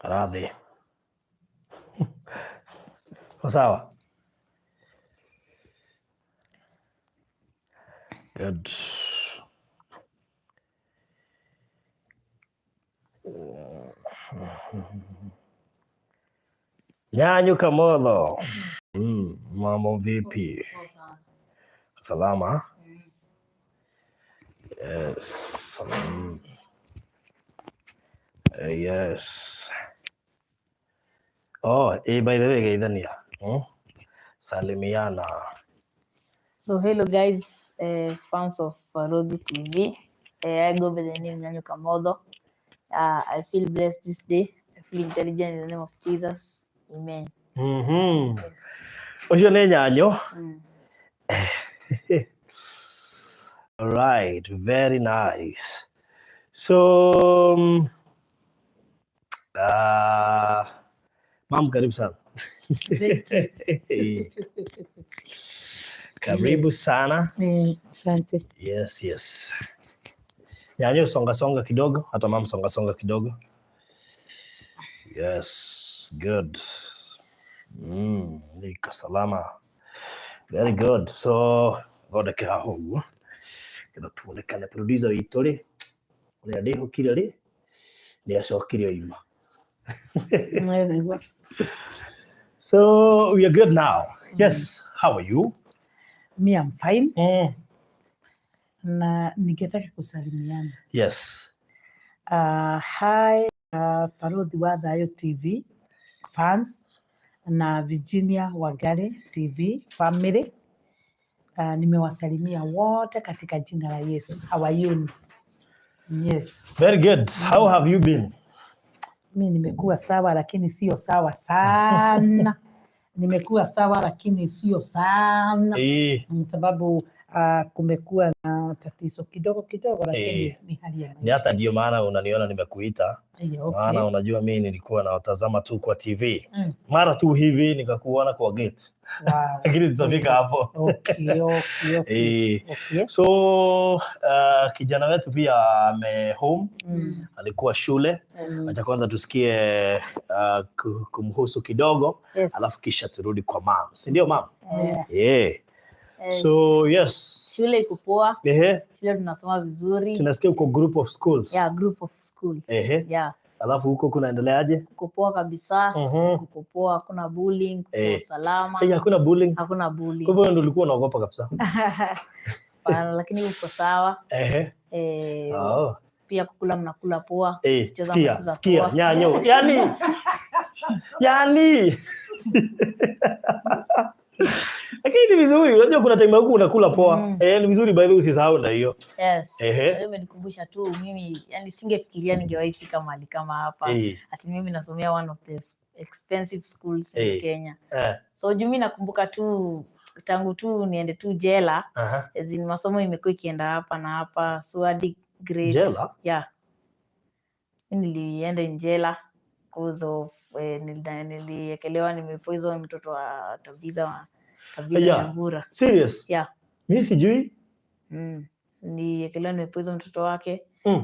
Radhi. Sawa. Good. Nyanyu Kamotho. Mambo vipi? Salama. Yes. Yes. Oh, by the way, Gaidania. Salimiana. So hello guys, fans of Rodi TV. I go by the name Nyanyu Kamotho. I feel blessed this day. I feel intelligent in the name of Jesus. Amen. Yes. Ojo ne Nyanyo. All right, very nice. So, Mam, karibu sana. Karibu sana. Asante. Yes. Nyanyo songa kidogo, hata mam songa kidogo. Yes, good. Nika salama. Very good. So, goda ke haho. Kida tuonekane producer witore. Ule adeho kirari. Ni ashokire ima. So, we are good now. Yes, how are you? Me, I'm fine. Na ningetaka kusalimiana. Yes. Hi, Farodi wa Thuita TV fans na Virginia Wagare TV family. Nimewasalimia wote katika jina la Yesu. How are you? Yes. Very good. How have you been? Mimi nimekuwa sawa lakini sio sawa sana. Nimekuwa sawa lakini sio sana. Sababu kumekuwa na tatizo kidogo lakini ni hali ya maisha. Ni hata ndio maana unaniona nimekuita. Maana unajua mimi nilikuwa naotazama tu kwa TV. Mara tu hivi nikakuona kwa gate. Wow. Lakini tutafika hapo. Okay. So kijana wetu pia home. Alikuwa shule. Acha kwanza tusikie kumhusu kidogo. Yes. Alafu kisha turudi kwa mom. Si ndio mom? Yeah. So yes. Shule iko poa. Shule tunasoma vizuri. Tunasikia uko group of schools. Yeah, group of schools. Yeah. Alafu huko kunaendeleaje? Uko poa kabisa. Uko poa, hakuna bullying, uko salama. Hakuna bullying. Hakuna bullying. Kwa hivyo ndio ulikuwa unaogopa kabisa. Lakini uko sawa. Pia kukula mnakula poa. Sikia Nyanyo. Yani. Lakini ni vizuri, unajua kuna time huko unakula poa. Ni vizuri by the way usisahau ndio hiyo. Yes. Leo umenikumbusha tu mimi, yani singefikiria ningewahi fika mahali kama hapa. Ati mimi nasomea one of the expensive schools in Kenya. So mimi nakumbuka tu tangu tu niende tu jela. Ezini masomo imekuwa ikienda hapa na hapa. So hadi grade. Jela? Yeah. Nilienda jela cause of niliekelewa nimepoison mtoto wa Thuita Nyambura. Serious? Yeah. Mimi sijui. Niliekelewa nimepoison mtoto wake.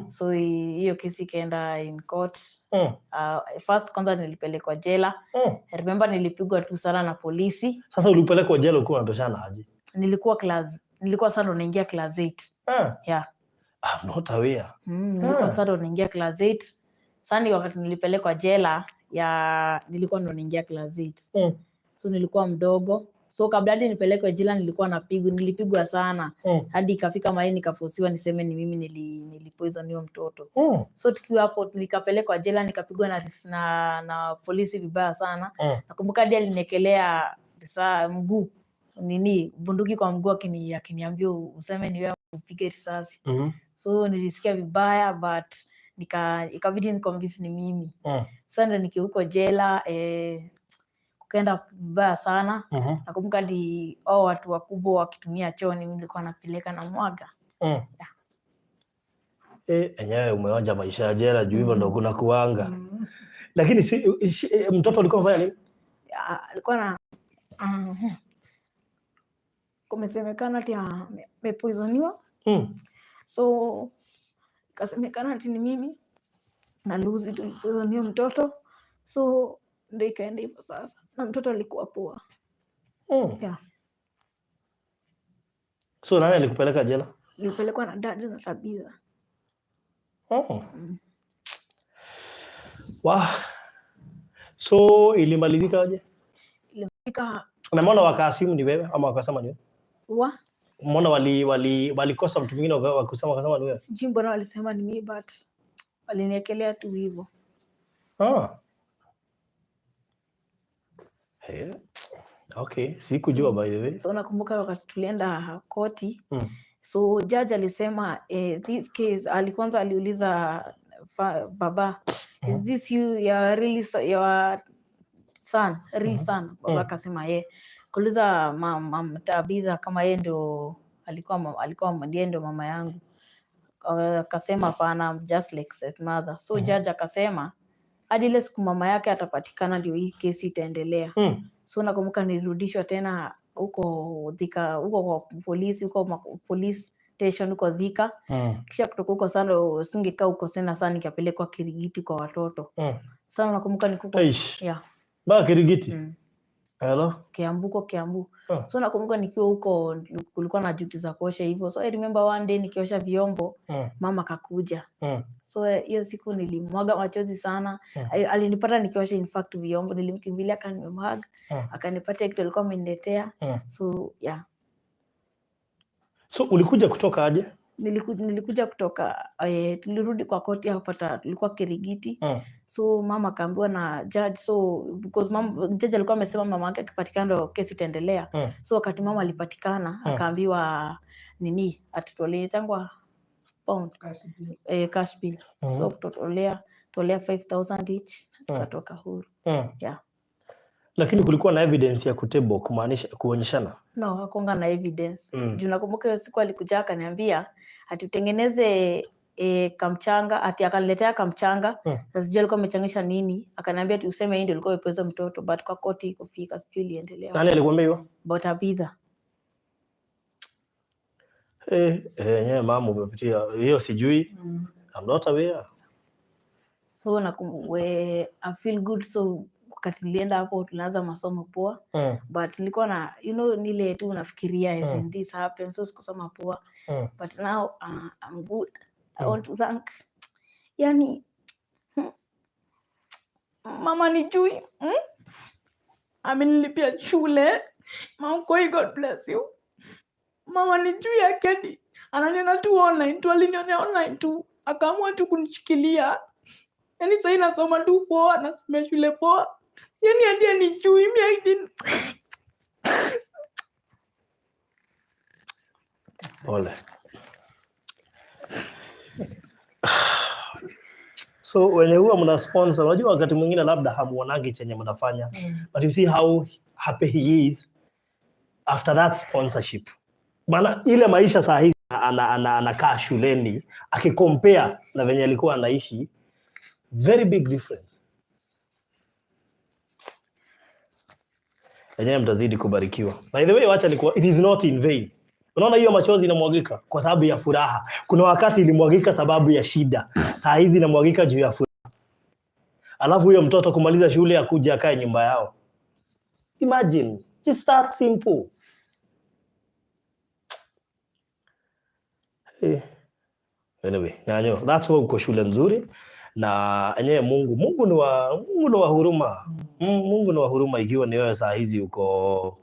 So hiyo kesi ikaenda in court. First kwanza nilipelekwa jela. I remember nilipigwa tu sana na polisi. Sasa ulipelekwa jela ukiwa unatoshana aje? Nilikuwa sasa ndo naingia class 8. Yeah. I'm not aware. Nilikuwa sasa ndo naingia class 8. Sasa wakati nilipelekwa jela nilikuwa ndo naingia class 8. So nilikuwa mdogo. So kabla hadi nipelekwe jela nilipigwa sana. Hadi ikafika mahali nikafosiwa niseme ni mimi nilipoison hiyo mtoto. So tukiwa hapo nikapelekwa jela nikapigwa na polisi vibaya sana. Nakumbuka hadi alinekelea mguu bunduki kwa mguu akiniambia useme ni wewe upige risasi. So nilisikia vibaya but ikabidi niconvince ni mimi. Sasa ndo nikiuko jela kukaenda vibaya sana. Nakumbuka hadi watu wakubwa wakitumia choo mimi nilikuwa napeleka na mwaga. Enyewe umeonja maisha ya jela juu hivyo ndo kuna kuanga. Lakini mtoto alikuwa anafanya nini? Alikuwa na kumesemekana ati amepoisoniwa. So kasemekana ati ni mimi na luzi tulipoisoniwa mtoto. So ndio ikaenda hivyo sasa, na mtoto alikuwa poa. Yeah. So nani alikupeleka jela? Nilipelekwa na dad na Tabitha. Wow. So ilimalizika aje? Ilimalizika na mbona wakaassume ni wewe ama wakasema ni wewe? Mbona walikosa mtu mwingine wakasema ni wewe? Sijui mbona walisema ni mimi, but waliniekelea tu hivyo. Hey. Okay, sikujua by the way. So nakumbuka wakati tulienda koti, so judge alisema this case, alikwanza aliuliza baba, is this your son, real son? Baba akasema kuuliza mama Tabitha kama yeye ndio alikuwa ndiye ndio mama yangu, akasema hapana, just like said mother. So judge akasema hadi ile siku mama yake atapatikana ndio hii kesi itaendelea. So nakumbuka nilirudishwa tena huko Thika, huko kwa polisi, huko police station huko Thika. Kisha kutoka huko sana singekaa huko sana nikapelekwa Kirigiti kwa watoto. Sana nakumbuka nikuko ba Kirigiti. Hello? Kiambu. So nakumbuka nikiwa huko kulikuwa na duty za kuosha hivyo. So I remember one day nikiosha vyombo, mama kakuja. So hiyo siku nilimwaga machozi sana. Alinipata nikiosha in fact vyombo, nilimkimbilia akanimhug, akanipata kitu alikuwa ameniletea. So yeah. So ulikuja kutoka aje? Nilikuja kutoka tulirudi kwa koti hapa, tulikuwa Kirigiti. So mama akaambiwa na judge, so because judge alikuwa amesema mama yake akipatikana ndio kesi itaendelea. So wakati mama alipatikana akaambiwa nini atutolee tangwa pound cash bill. So tolea 5,000 each tukatoka huru. Yeah. Lakini kulikuwa na evidence ya kutebo kumaanisha kuonyeshana? No, hakuanga na evidence. Juu nakumbuka hiyo siku alikuja akaniambia atutengeneze kamchanga, ati akaniletea kamchanga. Sijui alikuwa amechangisha nini. Akaniambia tuseme hii ndio ilikuwa ipoza mtoto, but kwa koti ikufika sijui iliendelea. Nani alikwambia hiyo? But Tabitha. Nyewe mama umepitia hiyo sijui. I'm not aware. So nakumbuka I feel good. So wakati nilienda hapo tunaanza masomo poa. But nilikuwa na nile tu nafikiria as in this happens, so sikusoma poa. But now I'm good. I want to thank mama nijui. Amenilipia shule. Mama Koi, God bless you. Mama nijui akedi ananiona tu online tu, alinionea online tu, akaamua tu kunishikilia. Yani sasa nasoma tu poa, nasoma shule poa. Yani hadi anijui mimi Ole. So when huwa mna sponsor, unajua wakati mwingine labda hamuonagi chenye mnafanya, but you see how happy he is after that sponsorship. Maana ile maisha saa hizi anakaa shuleni akicompare na venye alikuwa anaishi, very big difference. Enyewe mtazidi kubarikiwa. By the way, wacha it is not in vain. Unaona hiyo machozi inamwagika kwa sababu ya furaha. Kuna wakati ilimwagika sababu ya shida. Saa hizi inamwagika juu ya furaha. Alafu huyo mtoto kumaliza shule akuja akae nyumba yao. Imagine, just that simple. Anyway, nyanyo, that's why uko shule nzuri. Na enyewe Mungu ni wa huruma. Mungu ni wa huruma ikiwa ni wewe saa hizi uko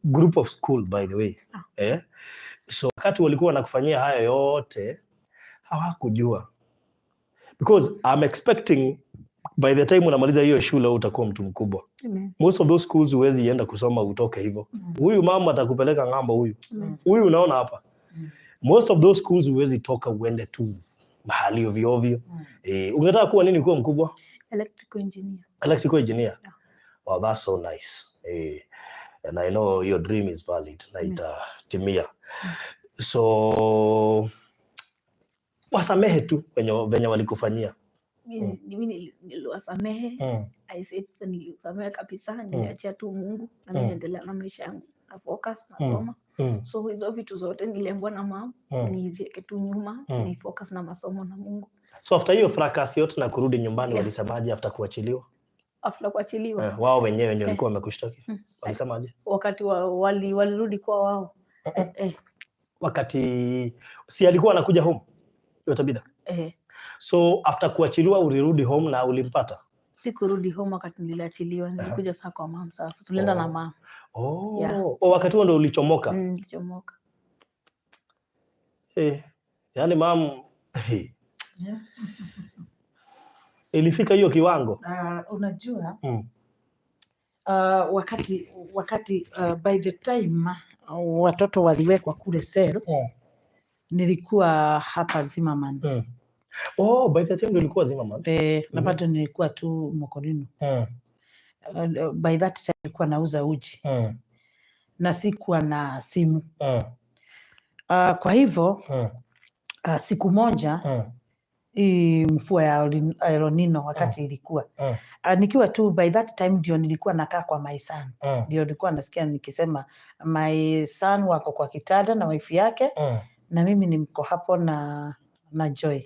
group of school by the way. So wakati walikuwa wanakufanyia haya yote hawakujua. Because I'm expecting by the time unamaliza hiyo shule utakuwa mtu mkubwa. Most of those schools huwezi enda kusoma utoke hivyo. Huyu mama atakupeleka ng'ambo huyu. Huyu unaona hapa. Most of those schools huwezi toka uende tu mahali ovyo ovyo. Ungetaka kuwa nini kuwa mkubwa? Electrical engineer. Electrical engineer. Yeah. Wow, that's so nice. And I know your dream is valid. Na itatimia. So wasamehe tu venye walikufanyia. Mimi niliwasamehe. I said niliwasamehe kabisa, niliachia tu Mungu na niendelea na maisha yangu. Na focus na soma. So hizo vitu zote niliambiwa na mama, niziweke tu nyuma, ni focus na masomo na Mungu. So after hiyo fracas yote na kurudi nyumbani walisemaje after kuachiliwa? After kuachiliwa. Wao wenyewe ndio walikuwa wamekushtaki. Walisemaje? Wakati walirudi kwa wao. Wakati si alikuwa anakuja home. Yote bidha. So after kuachiliwa ulirudi home na ulimpata? Sikurudi home wakati niliachiliwa, nilikuja sasa kwa mama sasa. Tulienda na mama. Wakati huo ndio ulichomoka? Nilichomoka. Yaani mam ilifika hiyo kiwango. Unajua wakati by the time watoto waliwekwa kule cell, nilikuwa hapa Zimmerman. By the time nilikuwa Zimmerman. Na bado nilikuwa tu Mokorino. By that time nilikuwa nauza uji. Na sikuwa na simu. Kwa hivyo siku moja mvua ya El Nino wakati ilikuwa nikiwa tu by that time ndio nilikuwa nakaa kwa my son. Ndio nilikuwa nasikia nikisema my son wako kwa kitanda na wife yake na mimi nimko hapo na Joy.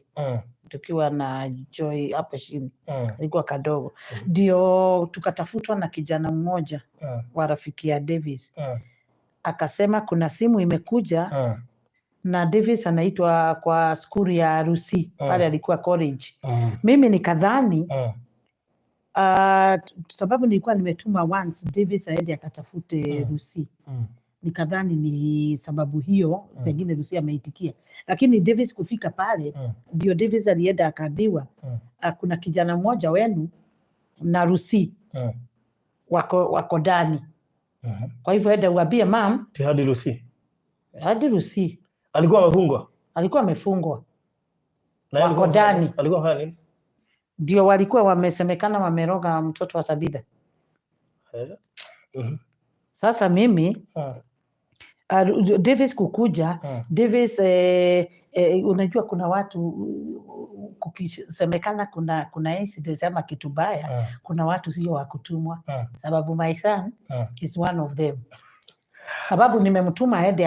Tukiwa na Joy hapo chini. Alikuwa kadogo. Ndio tukatafutwa na kijana mmoja wa rafiki ya Davis. Akasema kuna simu imekuja na Davis anaitwa kwa skuli ya Rusi. Pale alikuwa college. Mimi nikadhani sababu nilikuwa nimetuma once Davis aende akatafute Rusi. Nikadhani ni sababu hiyo pengine Rusi ameitikia. Lakini Davis kufika pale ndio Davis alienda akaambiwa kuna kijana mmoja wenu na Rusi wako ndani. Kwa hivyo enda uambie mam hadi Rusi. Hadi Rusi. Alikuwa amefungwa? Alikuwa amefungwa. Wako ndani. Alikuwa fanya nini? Ndio walikuwa wamesemekana wameroga mtoto wa Tabitha. Sasa mimi Davis kukuja Davis unajua kuna watu kukisemekana kuna incident ama kitu baya kuna watu sio wa kutumwa sababu my son is one of them. Sababu nimemtuma aende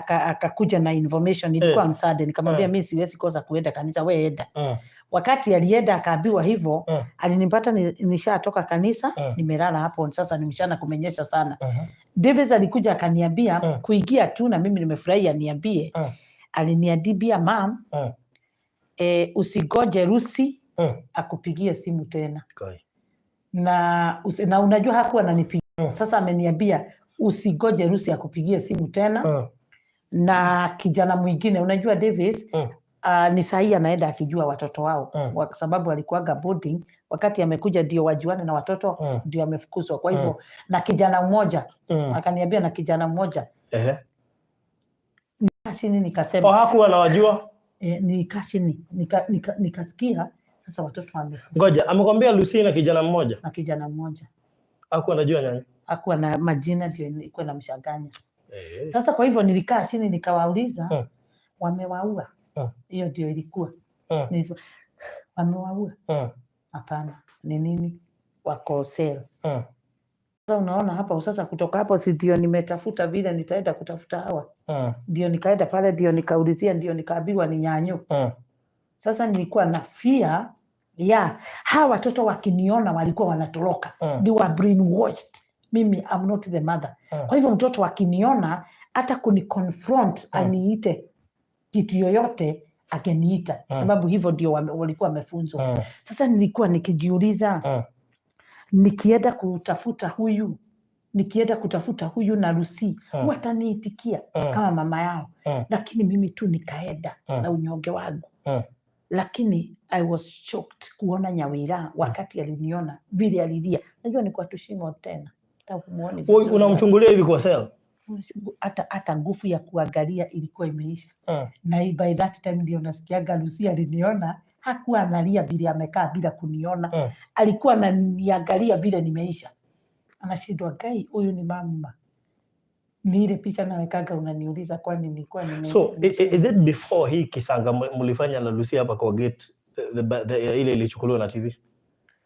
akakuja na information ilikuwa msaada nikamwambia mimi siwezi kosa kuenda kanisa wewe enda. Wakati alienda akaambiwa hivyo alinipata nishatoka kanisa nimelala hapo sasa nimeshana kumenyesha sana. Davis alikuja akaniambia kuingia tu na mimi nimefurahia niambie. Aliniambia mam usigoje Rusi akupigie simu tena. Na unajua hakuwa ananipigia. Sasa ameniambia usigoje Rusi akupigie simu tena. Na kijana mwingine unajua Davis ni sahihi anaenda akijua watoto wao kwa sababu alikuwaga boarding wakati amekuja ndio wajuane na watoto ndio amefukuzwa kwa hivyo na kijana mmoja akaniambia na kijana mmoja nikashini nikasema hakuwa anawajua nikashini nikasikia sasa watoto wamefukuzwa. Ngoja amekwambia Lucy na kijana mmoja hakuwa anajua nani hakuwa na majina ndio ilikuwa namshanganya. Sasa kwa hivyo nilikaa chini nikawauliza wamewaua. Hiyo ndio ilikuwa. Wamewaua? Hapana. Ni nini? Wako cell. Sasa unaona hapa sasa kutoka hapo si ndio nimetafuta vile nitaenda kutafuta hawa. Ndio nikaenda pale ndio nikaulizia ndio nikaambiwa ni nyanyo. Sasa nilikuwa na fear hawa watoto wakiniona walikuwa wanatoroka. They were brainwashed. Mimi I'm not the mother. Kwa hivyo mtoto wakiniona hata kuniconfront aniite kitu yoyote akeniita sababu hivyo ndio walikuwa wamefunzwa. Sasa nilikuwa nikijiuliza nikienda kutafuta huyu na Lucy wataniitikia kama mama yao lakini mimi tu nikaenda na unyonge wangu. Lakini I was shocked kuona Nyawira wakati aliniona vile alilia. Najua ni kwa tushimo tena. Unamchungulia hivi kwa cell? Hata nguvu ya kuangalia ilikuwa imeisha. Na by that time ndio nasikiaga Lucy aliniona hakuwa analia vile amekaa bila kuniona. Alikuwa ananiangalia vile nimeisha. Anashindwa gai huyu ni mama. Ni ile picha nawekaga unaniuliza kwani nilikuwa So is it before hii kisanga mlifanya na Lucy hapa kwa gate ile ilichukuliwa na TV?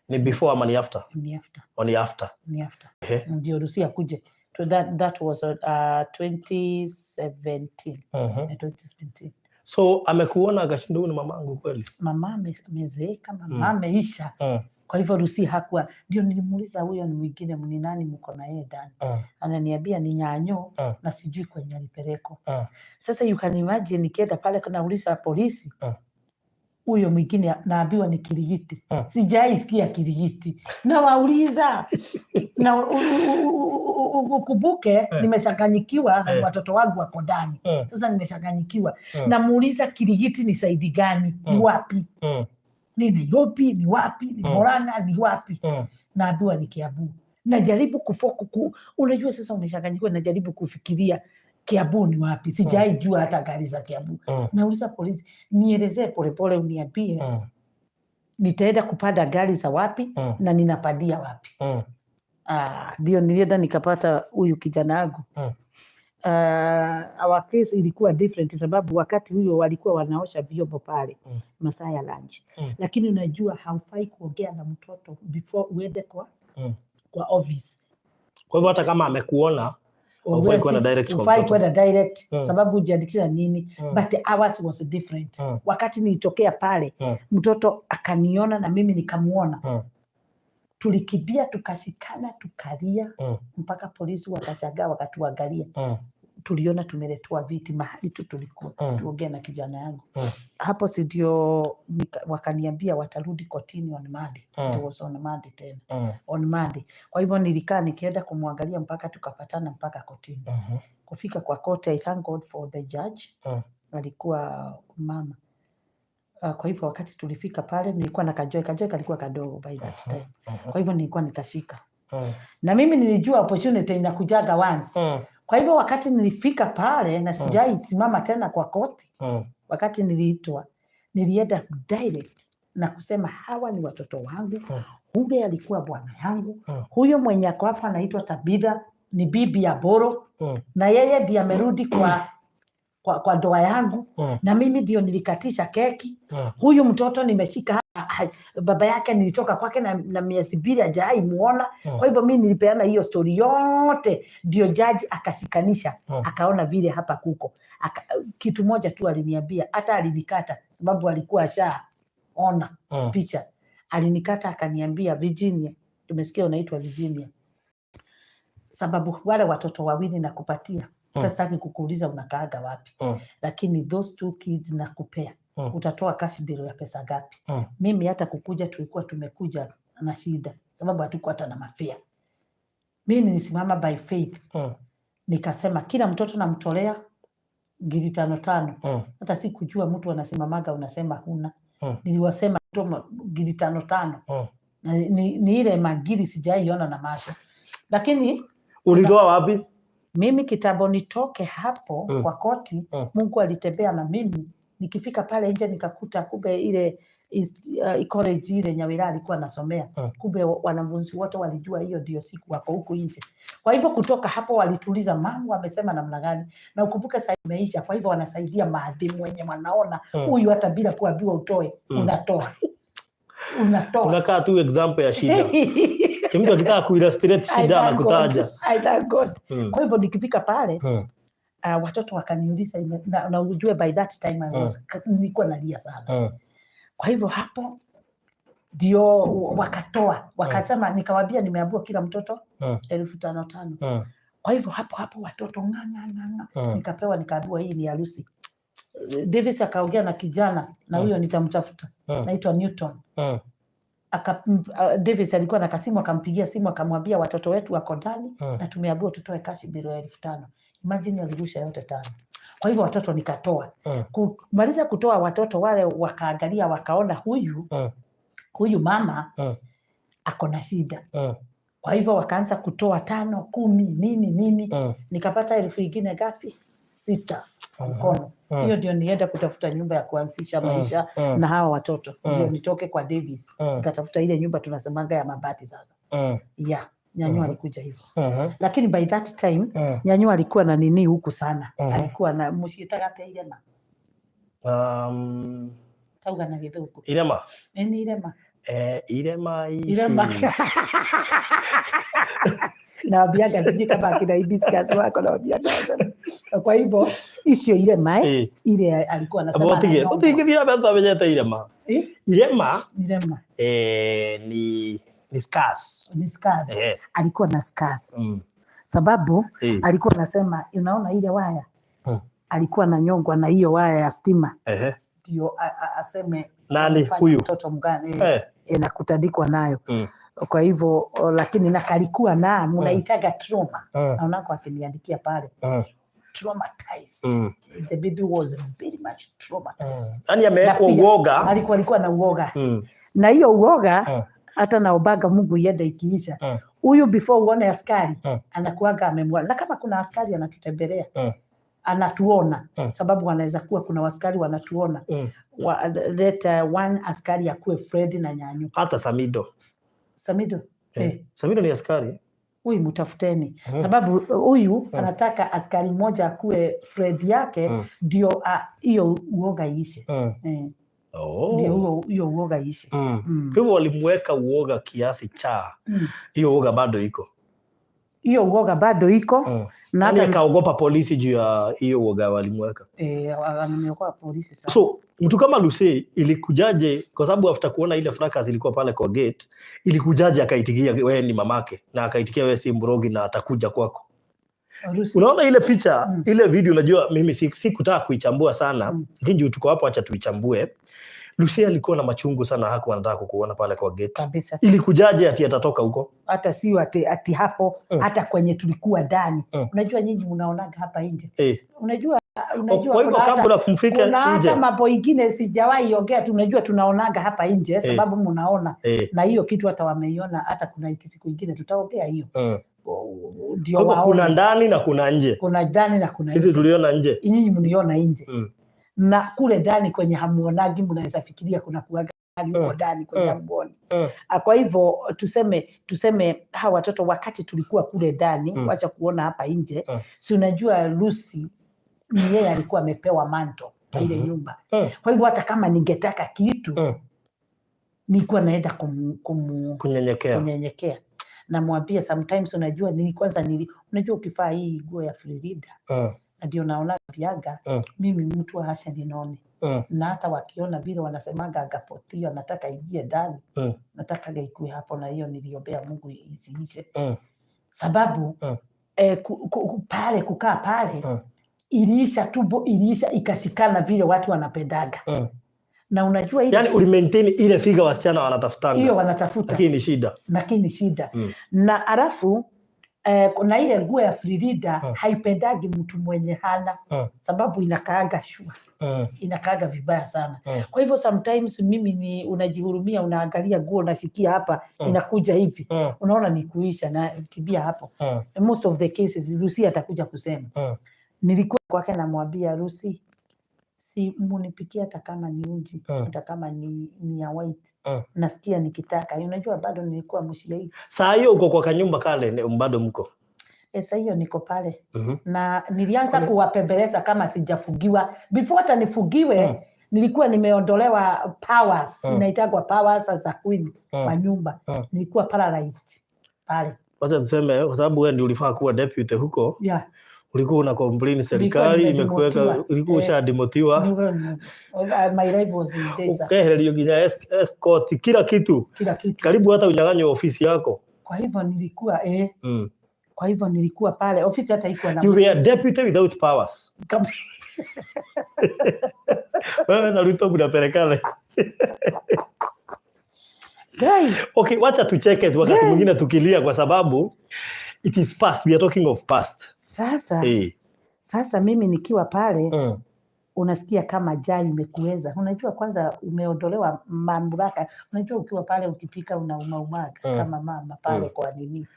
Ni before ama ni after? Ni after. Ni after. Ni after. Ndio Lucy akuje. So that was 2017. 2017. So amekuona akashinda ni mamangu kweli? Mama amezeeka, mama ameisha. Kwa hivyo Lucy hakuwa, ndio nilimuuliza huyo ni mwingine ni nani mko na yeye ndani. Ananiambia ni nyanyo na sijui kwenye alipelekwa. Sasa you can imagine nikienda pale kunauliza polisi. Huyo mwingine naambiwa ni Kirigiti. Sijaisikia Kirigiti. Na wauliza na ukubuke nimeshanganyikiwa na watoto wangu wako ndani. Sasa nimeshanganyikiwa. Namuuliza Kirigiti ni saidi gani? Ni wapi? Ni Nairobi, ni wapi? Ni Murang'a, ni wapi? Naambiwa ni Kiambu. Najaribu unajua sasa umeshanganyikiwa, najaribu kufikiria Kiambu ni wapi? Sijaijua hata gari za Kiambu. Nauliza polisi, nielezee polepole uniambie nitaenda kupanda gari za wapi na ninapadia wapi. Ndio nilienda nikapata huyu kijana wangu. Our case ilikuwa different sababu wakati huyo walikuwa wanaosha vyombo pale masaa ya lunch. Lakini unajua haufai kuongea na mtoto before uende kwa office. Kwa hivyo hata kama amekuona ufai kwenda direct kwa mtoto. Kwenda direct sababu hujiandikisha nini, but ours was different. Wakati nilitokea pale mtoto akaniona na mimi nikamuona. Tulikibia tukashikana tukalia mpaka polisi wakashangaa wakatuangalia. Tuliona tumeletwa viti mahali tu tulikuwa tuongea na kijana yangu. Hapo si ndio wakaniambia watarudi kotini on Monday. It was on Monday tena. On Monday. Kwa hivyo nilikaa nikienda kumwangalia mpaka tukapatana mpaka kotini. Kufika kwa kote, I thank God for the judge. Alikuwa mama. Kwa hivyo wakati tulifika pale nilikuwa na kajoy kalikuwa kadogo by that time. Kwa hivyo nilikuwa nikashika. Na mimi nilijua opportunity inakujaga once. Kwa hivyo wakati nilifika pale na sijai simama tena kwa koti. Wakati niliitwa nilienda direct na kusema hawa ni watoto wangu. Huyo alikuwa bwana yangu. Huyo mwenye ako hapa anaitwa Tabitha ni bibi ya Boro. Na yeye ndiye amerudi kwa ndoa yangu. Na mimi ndio nilikatisha keki. Huyu mtoto nimeshika baba yake nilitoka kwake na miezi 2 hajai muona. Kwa hivyo mimi nilipeana hiyo story yote, ndio jaji akashikanisha. Akaona vile hapa kuko kitu moja tu aliniambia, hata alinikata sababu alikuwa ashaona picha. Alinikata akaniambia, Virginia, tumesikia unaitwa Virginia, sababu wale watoto wawili nakupatia. Sitaki kukuuliza unakaaga wapi. Lakini those 2 kids nakupea. Utatoa cash bill ya pesa gapi? Mimi hata kukuja tulikuwa tumekuja na shida sababu hatukuwa hata na mafia. Mimi nilisimama by faith. Nikasema kila mtoto namtolea giri 5. Hata sikujua mtu anasimamaga unasema huna. Niliwasema giri 5. Ni ile magiri sijaiona na macho. Lakini ulitoa wapi? Mimi kitambo nitoke hapo kwa koti, Mungu alitembea na mimi. Nikifika pale nje nikakuta kumbe ile college ile Nyawira alikuwa anasomea. Kumbe wanafunzi wote walijua hiyo ndio siku wako huko nje. Kwa hivyo kutoka hapo walituliza Mungu amesema namna gani. Na ukumbuke sasa imeisha. Kwa hivyo wanasaidia maadhimu wenye wanaona huyu hata bila kuambiwa utoe, unatoa. Unakaa tu example ya shida. Mtu akitaka kuillustrate shida na kutaja. I thank God. Kwa hivyo nikifika pale watoto wakaniuliza na ujue by that time nilikuwa nalia sana. Kwa hivyo hapo ndio wakatoa, wakasema nikawaambia nimeambiwa kila mtoto 5,500. Kwa hivyo hapo watoto nganga nikapewa, nikaambiwa hii ni harusi. Davis akaongea na kijana na huyo nitamtafuta. Naitwa Newton. Davis alikuwa na kasimu, akampigia simu akamwambia watoto wetu wako ndani na tumeambiwa tutoe cash bill ya 5,000. Imagine alirusha yote 5. Kwa hivyo watoto nikatoa. Kumaliza kutoa watoto wale wakaangalia wakaona huyu mama ako na shida. Kwa hivyo wakaanza kutoa 5, 10 nini. Nikapata 1,000 ingine gapi? 6 mkono. Hiyo ndio nienda kutafuta nyumba ya kuanzisha maisha na hawa watoto. Ndio nitoke kwa Davis. Nikatafuta ile nyumba tunasemanga ya mabati sasa. Nyanyo alikuja hivyo. Lakini by that time Nyanyo alikuwa na nini huku sana. Alikuwa na mushitagate Irema. Tauga na githuku. Irema. Ni Irema. Irema. Na biaga sijui kama kina hibiscus wako na biaga. Kwa hivyo icio irema ile alikuwa anasema Botigithira bento amenyete irema. Irema ni scars. Ni scars. Alikuwa na scars. Sababu alikuwa anasema unaona ile waya alikuwa na nyongwa na hiyo waya ya stima. Ndio aseme nani huyu mtoto mgani na kutandikwa nayo. Kwa hivyo lakini na kalikuwa na mnaitaga trauma. Naona kwa akiniandikia pale. Traumatized. The baby was very much traumatized. Yaani amewekwa uoga. Alikuwa na uoga. Na hiyo uoga hata naombaga Mungu iende ikiisha. Huyu before uone askari anakuaga amemwona. Na kama kuna askari anatutembelea anatuona sababu anaweza kuwa kuna askari wanatuona. Let one askari akue Fred na Nyanyu. Hata Samido. Samido ni askari. Huyu mtafuteni sababu huyu anataka askari mmoja akue Fred yake ndio hiyo uoga iishe. Ndio hiyo uoga iishe. Kwa hivyo walimweka uoga kiasi cha hiyo uoga bado iko. Hiyo uoga bado iko. Na hata kaogopa polisi juu ya hiyo uoga walimweka. Ameogopa polisi sana. So mtu kama Lucy ilikujaje, kwa sababu after kuona ile fracas ilikuwa pale kwa gate, ilikujaje akaitikia wewe ni mamake na akaitikia wewe si mbrogi na atakuja kwako? Unaona ile picha, ile video, unajua mimi sikutaka kuichambua sana, lakini tuko hapo acha tuichambue. Lucy alikuwa na machungu sana, hakuwa anataka kukuona pale kwa gate. Kabisa. Ilikujaje ati atatoka huko? Hata sio ati hapo, hata kwenye tulikuwa ndani. Unajua nyinyi mnaonaga hapa nje. Unajua kwa hivyo kabla kumfika nje. Hata mambo mengine sijawahi ongea, tunajua tunaonaga hapa nje sababu mnaona. Na hiyo kitu hata wameiona, hata kuna siku nyingine tutaongea hiyo. Ndio kuna ndani na kuna nje. Kuna ndani na kuna nje. Sisi tuliona nje. Nyinyi mniona nje. Na kule ndani kwenye hamuonagi mnaweza fikiria kuna kuaga huko ndani kwenye hamuoni. Kwa hivyo tuseme hawa watoto wakati tulikuwa kule ndani, wacha kuona hapa nje. Si unajua Lucy ni yeye alikuwa amepewa manto kwa ile nyumba. Kwa hivyo hata kama ningetaka kitu nilikuwa naenda kunyenyekea. Namwambia sometimes unajua unajua ukifaa hii nguo ya Frida ndio naona biaga mimi mtu hasha ninone. Na hata wakiona vile wanasemaga agapotio nataka ingie ndani. Nataka gaikue hapo, na hiyo niliombea Mungu isiishe. Sababu pale kukaa pale iliisha tubo, iliisha ikasikana vile watu wanapendaga. Na unajua ile yani ulimaintain ile figa wasichana wanatafutanga. Hiyo wanatafuta. Lakini shida. Na alafu kuna ile nguo ya Frida haipendagi mtu mwenye hana sababu inakaaga shua. Inakaaga vibaya sana. Kwa hivyo sometimes mimi unajihurumia, unaangalia nguo unashikia hapa inakuja hivi. Unaona ni kuisha na kibia hapo. Most of the cases Lucy atakuja kusema. Nilikuwa kwake namwambia Lucy, si munipikia hata kama ni uji, hata kama ni ya white. Nasikia nikitaka. Unajua bado nilikuwa mshia. Saa hiyo uko kwa kanyumba kale bado mko? Saa hiyo niko pale. Na nilianza kuwapembeleza kama sijafugiwa. Before hata nifugiwe nilikuwa nimeondolewa powers. Inaitagwa powers za queen kwa nyumba. Nilikuwa paralyzed pale. Wacha tuseme kwa sababu wewe ndio ulifaa kuwa deputy huko. Ulikuwa una complain serikali imekuweka, ulikuwa ushademotiwa. My life was in danger. Ukahererio ginya escort kila kitu. Karibu hata unyang'anywe ofisi yako. Kwa hivyo nilikuwa kwa hivyo nilikuwa pale ofisi hata iko na. You were deputy without powers. Wewe na Ruto mnapelekana. Okay, wacha tucheke tu wakati mwingine tukilia kwa sababu it is past, we are talking of past. Sasa mimi nikiwa pale unasikia kama jai imekuweza. Unajua kwanza umeondolewa mamlaka. Unajua ukiwa pale ukipika unaumaga kama mama pale kwa nini.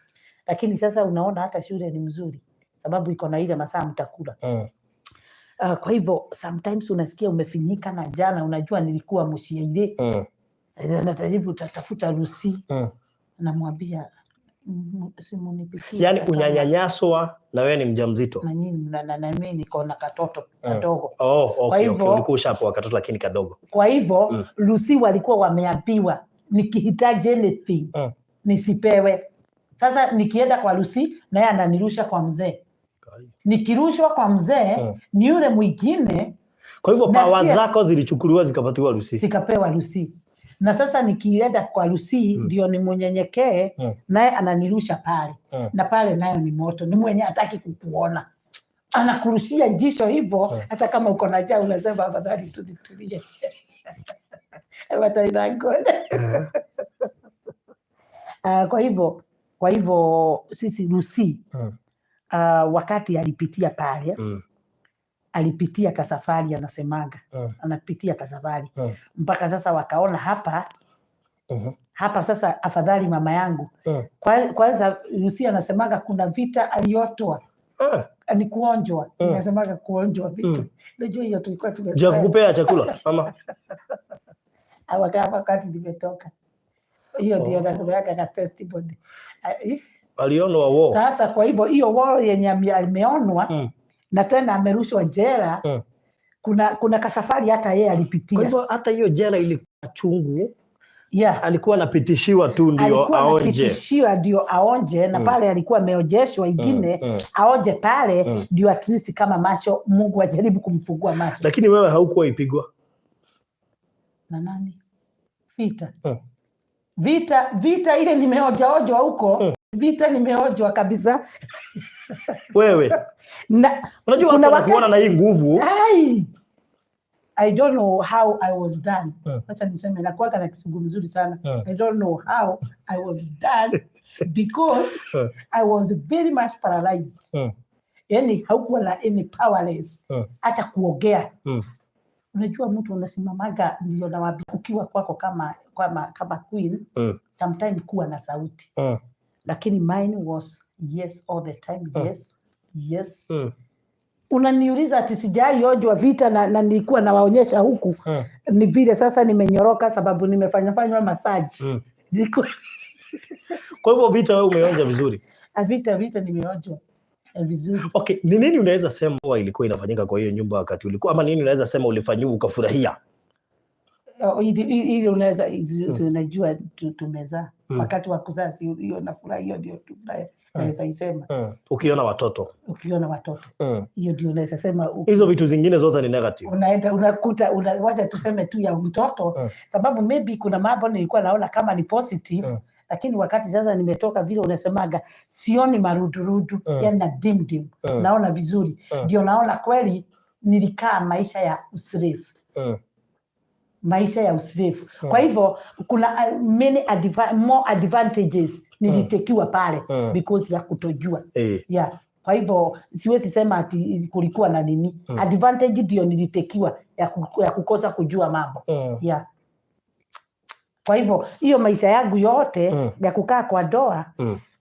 Lakini sasa unaona hata shule ni mzuri sababu iko na ile masaa mtakula. Kwa hivyo sometimes unasikia umefinyika na jana unajua nilikuwa mshia ile. Natajaribu utatafuta Lucy. Namwambia simunipikie. Yani unyanyanyaswa na wewe ni mjamzito. Na mimi niko na katoto kadogo. Kwa hivyo ulikuwa ushapoa katoto lakini kadogo. Kwa hivyo Lucy walikuwa wameambiwa nikihitaji anything nisipewe. Sasa nikienda kwa Lucy na yeye ananirusha kwa mzee. Nikirushwa kwa mzee ni yule mwingine. Kwa hivyo pawa zako zilichukuliwa zikapatiwa Lucy. Zikapewa Lucy. Na sasa nikienda kwa Lucy ndio ni mnyenyekee naye ananirusha pale. Na pale nayo ni moto. Ni mwenye hataki kukuona. Anakurushia jisho hivyo hata kama uko na njaa unasema afadhali tulie. Kwa hivyo sisi Lucy wakati alipitia pale alipitia kasafari anasemaga anapitia kasafari mpaka sasa wakaona hapa sasa afadhali mama yangu kwanza Lucy anasemaga kuna vita aliotwa ni kuonjwa anasemaga kuonjwa vita unajua hiyo tulikuwa tumesema kupea chakula mama wakati nimetoka hiyo ndio nasemaga ka testimony alionwa wao sasa. Kwa hivyo hiyo wao yenye ameonwa na tena amerushwa jela kuna kasafari hata yeye alipitia. Kwa hivyo hata hiyo jela ilikuwa chungu. Alikuwa anapitishiwa tu ndio aonje na pale alikuwa ameojeshwa ingine aonje pale ndio at least kama macho Mungu ajaribu kumfungua macho. Lakini wewe haukuwa ipigwa na nani? Vita ile nimeojwa huko. Vita nimeojwa kabisa. Wewe unajua unakuona na hii nguvu. I don't know how I was done. Acha niseme nakuwa na kisugu mzuri sana. I don't know how I was done because I was very much paralyzed. Yani haukuwa na any powerless hata kuongea. Unajua mtu unasimamaga ndio na ukiwa kwako kama queen sometimes kuwa na sauti. Lakini mine was yes all the time. Yes. Unaniuliza ati sijaojwa vita na nilikuwa nawaonyesha huku. Ni vile sasa nimenyoroka sababu nimefanywa massage. Kwa hivyo vita wewe umeonja vizuri. Vita nimeonja vizuri. Okay, ni nini unaweza sema ilikuwa inafanyika kwa hiyo nyumba wakati ulikuwa ama nini unaweza sema ulifanywa ukafurahia? Ili unaweza unajua tumezaa wakati wa kuzaa hiyo na furaha hiyo ndio tufurahi naweza isema. Ukiona watoto hiyo ndio unaweza sema. Hizo vitu zingine zote ni negative. Unaenda unakuta wacha tuseme tu ya mtoto sababu maybe kuna mambo nilikuwa naona kama ni positive lakini wakati sasa nimetoka vile unasemaga sioni marudurudu yana dim naona vizuri ndio naona kweli nilikaa maisha ya usrefu. Kwa hivyo kuna more advantages nilitekiwa pale because ya kutojua. Kwa hivyo siwezi sema ati kulikuwa na nini. Advantage ndio nilitekiwa ya kukosa kujua mambo. Kwa hivyo hiyo maisha yangu yote ya kukaa kwa doa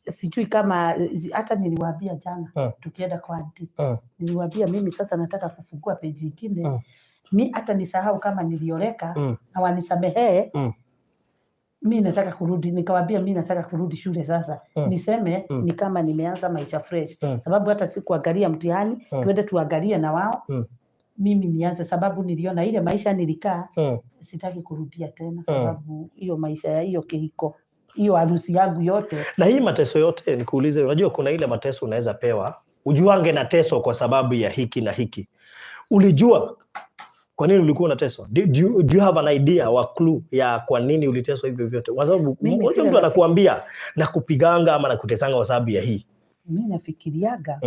sijui kama hata niliwaambia jana tukienda kwa auntie. Niliwaambia mimi sasa nataka kufungua page nyingine. Mi hata nisahau kama nilioleka na wanisamehee. Mi nataka kurudi. Nikawaambia mi nataka kurudi shule sasa. Niseme ni kama nimeanza maisha fresh. Sababu hata sikuangalia mtihani. Tuende tuangalie na wao. Mimi nianze sababu niliona ile maisha nilikaa. Sitaki kurudia tena sababu hiyo maisha ya hiyo kihiko. Hiyo harusi yangu yote. Na hii mateso yote nikuulize, unajua kuna ile mateso unaweza pewa. Ujuange na teso kwa sababu ya hiki na hiki. Ulijua kwa nini ulikuwa unateswa? Do you have an idea wa clue ya kwa nini uliteswa hivyo vyote? Kwa sababu mtu anakuambia na kupiganga ama na kutesanga kwa sababu ya hii. Mimi nafikiriaga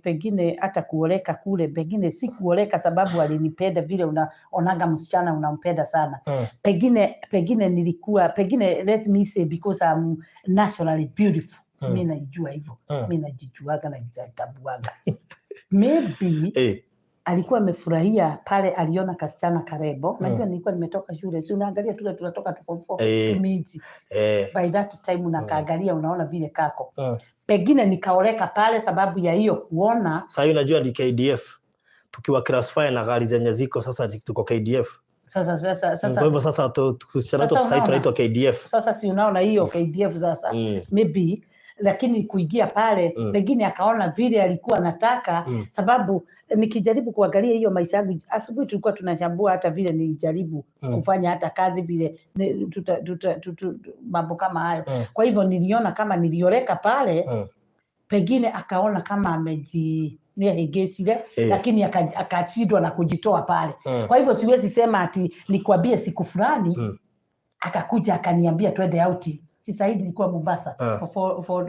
pengine hata kuoleka kule, pengine si kuoleka sababu alinipenda vile unaonaga msichana unampenda sana. Pengine nilikuwa, let me say because I'm naturally beautiful. Mimi najua hivyo. Mimi najijuaga na nitabuaga. Maybe alikuwa amefurahia pale aliona kasichana karebo. Najua nilikuwa nimetoka shule. Si unaangalia tule tunatoka tu form 4 miji. By that time unakaangalia unaona vile kako. Pengine nikaoleka pale sababu ya hiyo kuona. Sasa unajua ni KDF. Tukiwa classify na gari zenye ziko sasa tuko KDF. Sasa kwa hivyo sasa sasa tunaitwa KDF. Sasa si unaona hiyo KDF sasa. Maybe lakini kuingia pale pengine akaona vile alikuwa anataka sababu nikijaribu kuangalia hiyo maisha yangu asubuhi tulikuwa tunachambua hata vile nilijaribu kufanya hata kazi vile mambo kama hayo. Kwa hivyo niliona kama nilioleka pale pengine akaona kama amejiegeshile lakini akachidwa na kujitoa pale. Kwa hivyo siwezi sema ati nikwambie siku fulani akakuja akaniambia twende out. Sasa hivi nilikuwa Mombasa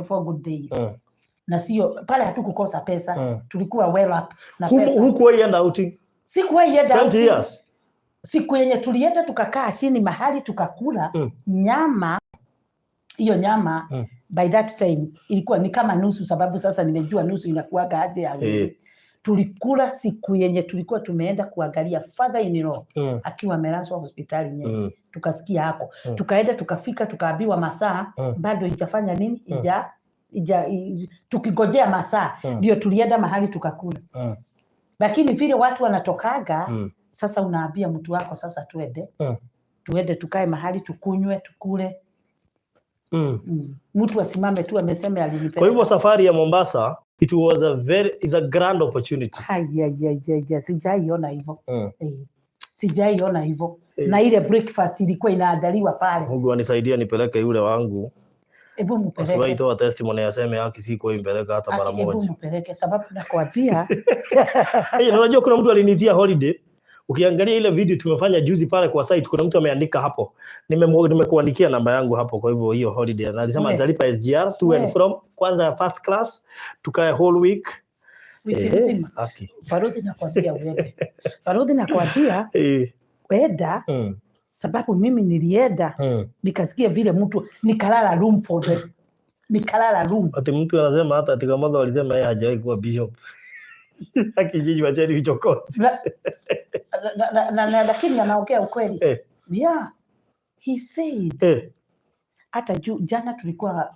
for good days. Na sio pale hatukukosa pesa. Tulikuwa well up na pesa. Huko ienda out? Sikuwa ienda out. 20 years. Siku yenye tulienda tukakaa chini mahali tukakula nyama. Hiyo nyama by that time ilikuwa ni kama nusu, sababu sasa nimejua nusu inakuwaga aje ya tulikula siku yenye tulikuwa tumeenda kuangalia father-in-law akiwa amelazwa hospitali nyenye. Tukasikia hako. Tukaenda tukafika tukaambiwa masaa bado ijafanya nini? Tukingojea masaa ndio tulienda mahali tukakula. Lakini vile watu wanatokaga sasa unaambia mtu wako sasa tuende tukae mahali tukunywe tukule. Mtu asimame tu amesema alinipeleka. Kwa hivyo safari ya Mombasa is a grand opportunity. Sijaiona hivyo. Sijaiona hivyo. Na ile breakfast ilikuwa inaandaliwa pale. Mungu anisaidia nipeleke yule wangu. Hebu mpeleke. Asiwahi toa testimony aseme haki siko impeleka hata mara moja. Hebu mpeleke sababu nakwambia. Unajua kuna mtu alinitia holiday. Ukiangalia ile video tumefanya juzi pale kwa site, kuna mtu ameandika hapo. Nimekuandikia namba yangu hapo, kwa hivyo hiyo holiday. Na alisema atalipa SGR to and from, kwanza first class, tukae whole week. Farudi nakwambia wewe. Farudi nakwambia weda sababu mimi nilienda nikasikia vile mtu nikalala room nikalala room. Ati mtu anasema hata ati KAMOTHO alisema yeye hajawahi kuwa bishop. Akijiji wacheni uchokozi. Lakini anaongea ukweli. Yeah. He said. Hata jana tulikuwa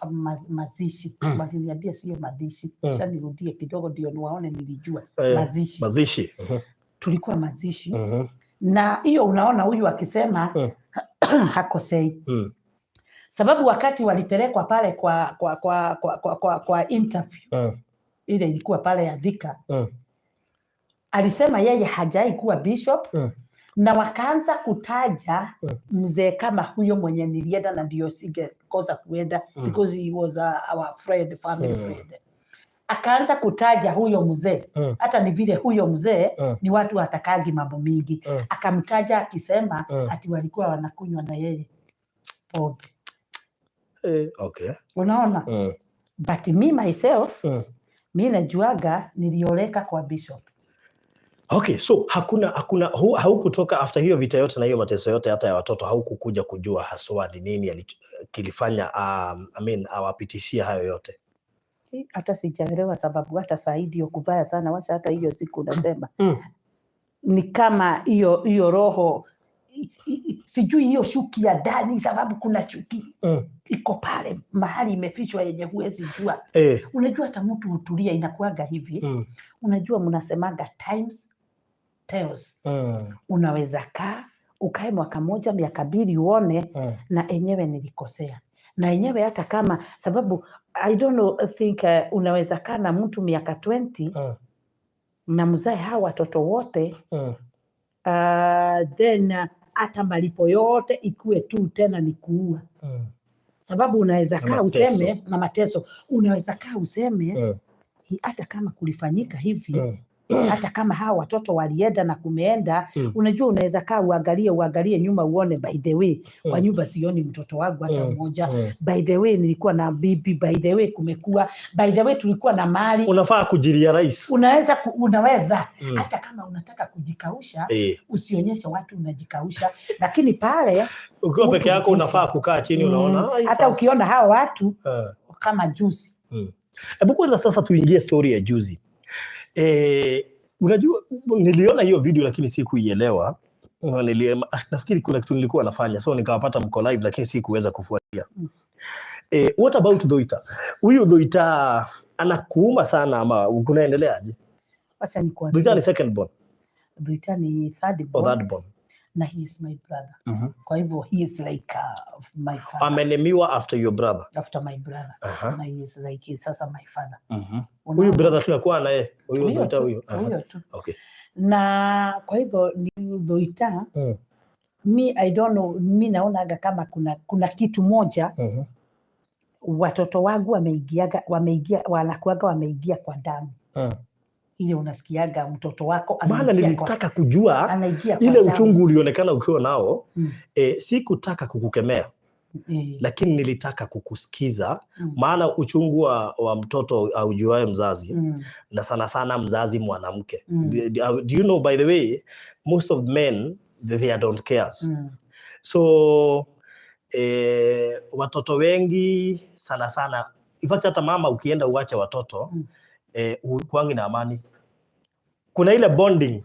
mazishi. Waliniambia sio mazishi. Sasa nirudie kidogo ndio niwaone nilijua. Mazishi. Tulikuwa mazishi. Na hiyo unaona huyu akisema hakosei. Sababu wakati walipelekwa pale kwa interview. Ile ilikuwa pale ya Thuita. Alisema yeye hajai kuwa bishop. Na wakaanza kutaja mzee kama huyo mwenye nilienda na ndio singekosa kuenda because he was our friend, family friend. Akaanza kutaja huyo mzee. Hata ni vile huyo mzee ni watu watakagi mambo mingi. Akamtaja akisema ati walikuwa wanakunywa na yeye pombe. Okay. Unaona? But me myself mimi najuaga nilioleka kwa bishop. Okay, so haukutoka after hiyo vita yote na hiyo mateso yote hata ya watoto, haukukuja kujua haswa ni nini kilifanya awapitishia hayo yote? Hata sijaelewa sababu hata Saidi kubaya sana wacha hata hiyo siku nasema. Ni kama hiyo roho sijui hiyo shuki ya ndani, sababu kuna shuki iko pale mahali imefichwa yenye huwezi jua. Unajua hata mtu utulia inakuaga hivi. Unajua mnasemaga times tells. Unaweza kaa ukae mwaka moja miaka mbili uone na enyewe nilikosea. Na enyewe hata kama sababu I don't think unaweza kaa na mtu miaka 20 na mzae hawa watoto wote then hata malipo yote ikue tu tena ni kuua. Sababu unaweza kaa useme na mateso, unaweza kaa useme hata kama kulifanyika hivi, hata kama hawa watoto walienda na kumeenda, unajua unaweza kaa uangalie nyuma uone by the way kwa nyumba sioni mtoto wangu hata mmoja. By the way nilikuwa na bibi, by the way kumekuwa, by the way tulikuwa na mali. Unafaa kujilia rais. Unaweza hata kama unataka kujikausha usionyeshe watu unajikausha, lakini pale ukiwa peke yako unafaa kukaa chini unaona. Hata ukiona hawa watu kama juzi. Hebu kwanza sasa tuingie story ya juzi. Unajua niliona hiyo video lakini sikuielewa. Nafikiri kuna kitu nilikuwa nafanya so nikawapata mko live lakini sikuweza kufuatia. What about Thuita? Huyu Thuita anakuuma sana ama kunaendeleaje? Acha nikwambie. Thuita ni second born. Thuita ni third born. Third born. Na he is my brother. Kwa hivyo he is like my father. Amenemiwa after your brother. After my brother. Na he is like sasa my father. Huyu brother tunakuwa naye. Huyu Thuita huyu. Huyo tu. Okay. Na kwa hivyo ni Thuita. I don't know, mimi naonaga kama kuna kitu moja watoto wangu wanakuaga wameingia kwa damu. Ile unasikiaga mtoto wako maana nilitaka kujua ile uchungu ulionekana ukiwa nao. Si kutaka kukukemea, lakini nilitaka kukusikiza. Maana uchungu wa mtoto aujuae mzazi, na sana sana mzazi mwanamke. Do you know, by the way, most of men, they don't care. So watoto wengi sana sana, ifacha hata mama ukienda uache watoto, kwangi na amani. Kuna ile bonding,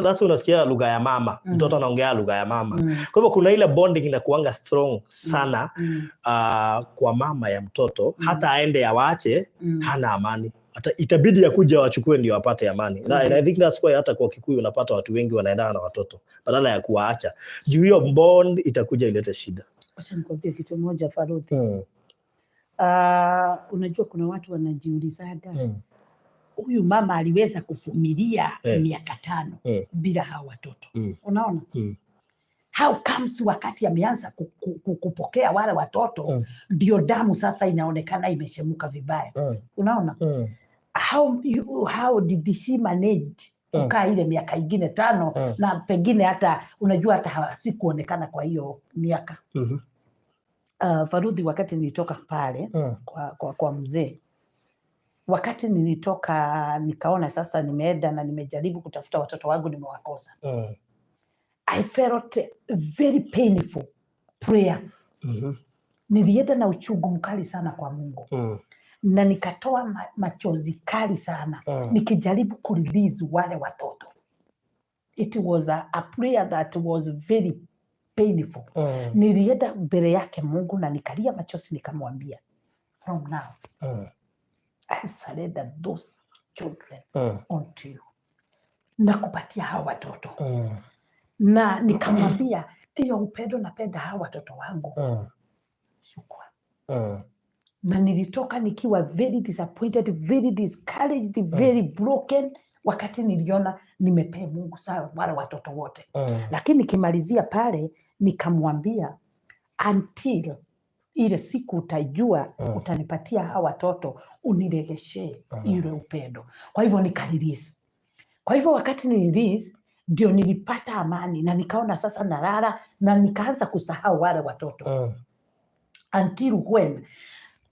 that's unasikia lugha ya mama, mtoto anaongea lugha ya mama. Kwa hivyo kuna ile bonding inakuanga strong sana kwa mama ya mtoto, hata aende awache hana amani. Hata itabidi akuje wachukue ndio apate amani. And I think that's why hata kwa Kikuyu unapata watu wengi wanaendana na watoto badala ya kuwaacha. Juu hiyo bond itakuja ilete shida. Acha nikwambie kitu moja Faruti. Unajua kuna watu wanajiulizaga, huyu mama aliweza kuvumilia miaka 5 bila hao watoto. Unaona? How comes wakati ameanza kupokea wale watoto ndio damu sasa inaonekana imeshemuka vibaya. Unaona? How did she manage kukaa ile miaka ingine 5 na pengine hata unajua hata sikuonekana kwa hiyo miaka. Farudi, wakati nilitoka pale kwa mzee, wakati nilitoka nikaona sasa nimeenda na nimejaribu kutafuta watoto wangu nimewakosa. I felt very painful prayer. Nilienda na uchungu mkali sana kwa Mungu. Na nikatoa machozi kali sana nikijaribu kurelease wale watoto. It was a prayer that was very painful. Nilienda mbele yake Mungu na nikalia machozi nikamwambia, from now I surrender those children unto you. Nakupatia hawa watoto. Na nikamwambia hiyo upendo, napenda hawa watoto wangu. Shukrani. Na nilitoka nikiwa very disappointed, very discouraged, very broken, wakati niliona nimepea Mungu sawa wale watoto wote. Lakini nikimalizia pale nikamwambia, until ile siku utajua utanipatia hawa watoto, uniregeshe ile upendo. Kwa hivyo nikarelease. Kwa hivyo wakati nilirelease ndio nilipata amani na nikaona sasa narara na nikaanza kusahau wale watoto. Until when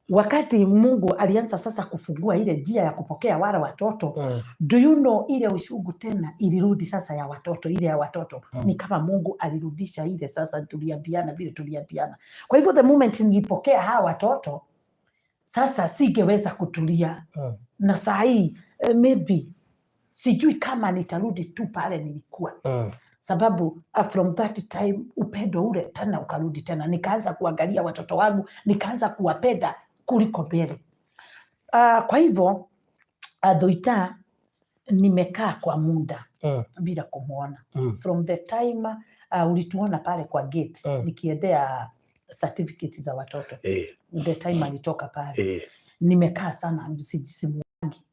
wakati Mungu alianza sasa kufungua ile njia ya kupokea wale watoto, do you know ile ushugu tena ilirudi sasa ya watoto, ile ya watoto. Ni kama Mungu alirudisha ile sasa tuliambiana vile tuliambiana. Kwa hivyo the moment nilipokea hawa watoto sasa singeweza kutulia. Na saa hii maybe sijui kama nitarudi tu pale nilikuwa. Sababu from that time upendo ule tena ukarudi tena. Nikaanza kuangalia watoto wangu, nikaanza kuwapenda kuliko mbele. Kwa hivyo Thuita nimekaa kwa muda bila kumuona. From the time ulituona pale kwa gate nikiendea certificate za watoto. The time alitoka pale. Nimekaa sana simuagi.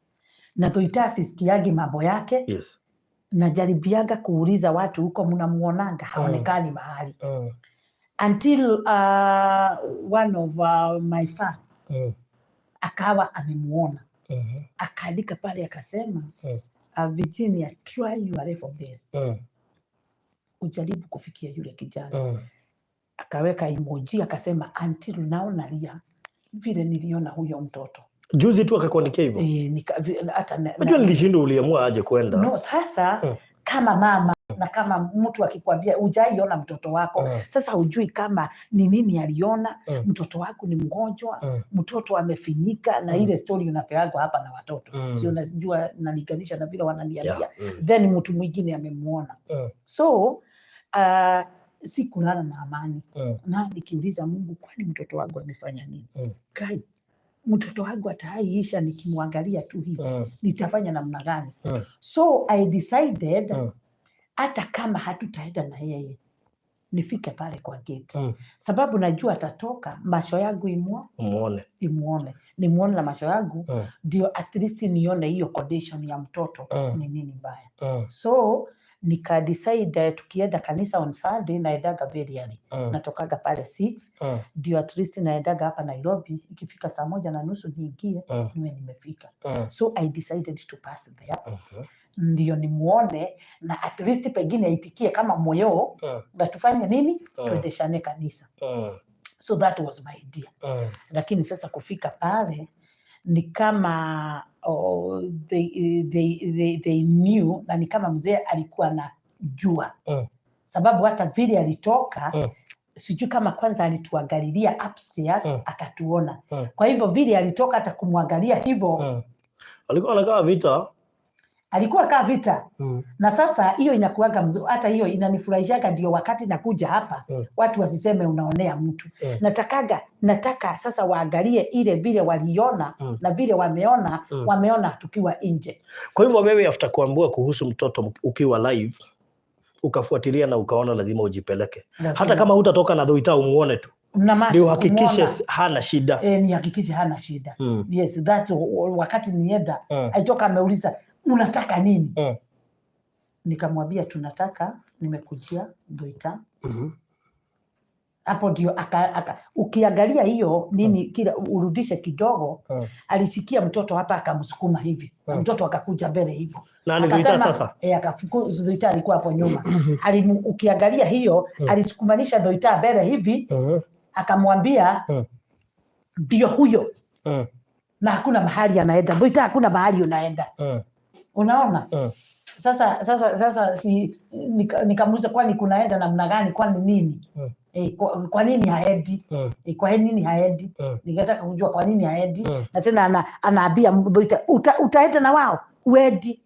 Na Thuita sisikiagi mambo yake. Najaribiaga kuuliza watu huko mnamuonanga haonekani mahali. Until one of my fan akawa amemuona. Akaandika pale akasema, Virginia, try your level best. Ujaribu kufikia yule kijana. Akaweka emoji akasema, until now nalia vile niliona huyo mtoto. Juzi tu akakuandikia hivyo. Unajua nilishindwa uliamua aje kwenda. No, sasa kama mama na kama mtu akikwambia hujaiona mtoto wako, sasa hujui kama ni nini aliona. Mtoto wako ni mgonjwa, mtoto amefinyika, na ile story unapeagwa hapa na watoto. Si unajua naliganisha na vile wananiambia. Then mtu mwingine amemuona. So sikulala na amani. Na nikiuliza Mungu, kwani mtoto wangu amefanya nini? Kai, mtoto wangu ataiisha nikimwangalia tu hivi. Nitafanya namna gani? So I decided hata kama hatutaenda na yeye nifike pale kwa gate. Sababu najua atatoka macho yangu imuone. Nimuone na macho yangu ndio at least nione hiyo condition ya mtoto ni nini mbaya. So nika decide tukienda kanisa on Sunday naendaga very early. Natokaga pale 6 ndio at least naendaga hapa Nairobi ikifika 1:30 niingie niwe nimefika. So I decided to pass there. Ndio nimuone na at least pengine aitikie kama moyo na tufanye nini tuendeshane kanisa. So that was my idea. Lakini sasa kufika pale ni kama they knew na ni kama mzee alikuwa na jua sababu hata vile alitoka sijui kama kwanza alituangalilia upstairs akatuona. Kwa hivyo vile alitoka hata kumwangalia hivyo alikuwa anakaa vita. Alikuwa kaa vita. Na sasa hiyo inakuaga mzuri, hata hiyo inanifurahishaga ndio wakati nakuja hapa watu wasiseme unaonea mtu. Nataka sasa waangalie ile vile waliona na vile wameona tukiwa nje. Kwa hivyo wewe after kuambiwa kuhusu mtoto ukiwa live ukafuatilia na ukaona lazima ujipeleke. Hata kama hutatoka na Thuita umuone tu. Ndio hakikishe hana shida. Ni hakikishe hana shida. Yes, that wakati nienda aitoka ameuliza unataka nini? Nikamwambia tunataka nimekujia Thuita. Hapo ndio ukiangalia hiyo nini kila urudishe kidogo alisikia mtoto hapa akamsukuma hivi. Mtoto akakuja mbele hivyo. Nani Thuita sasa? Akafukuza Thuita alikuwa hapo nyuma. Ukiangalia hiyo alisukumanisha Thuita mbele hivi akamwambia ndio huyo. Na hakuna mahali anaenda. Thuita hakuna mahali unaenda. Unaona? Sasa nikamuuliza kwani kunaenda namna gani, kwani nini? Kwa nini haendi? Kwa nini haendi? Nikataka kujua kwa nini haendi. Na tena anaambia Thuita utaenda na wao uendi.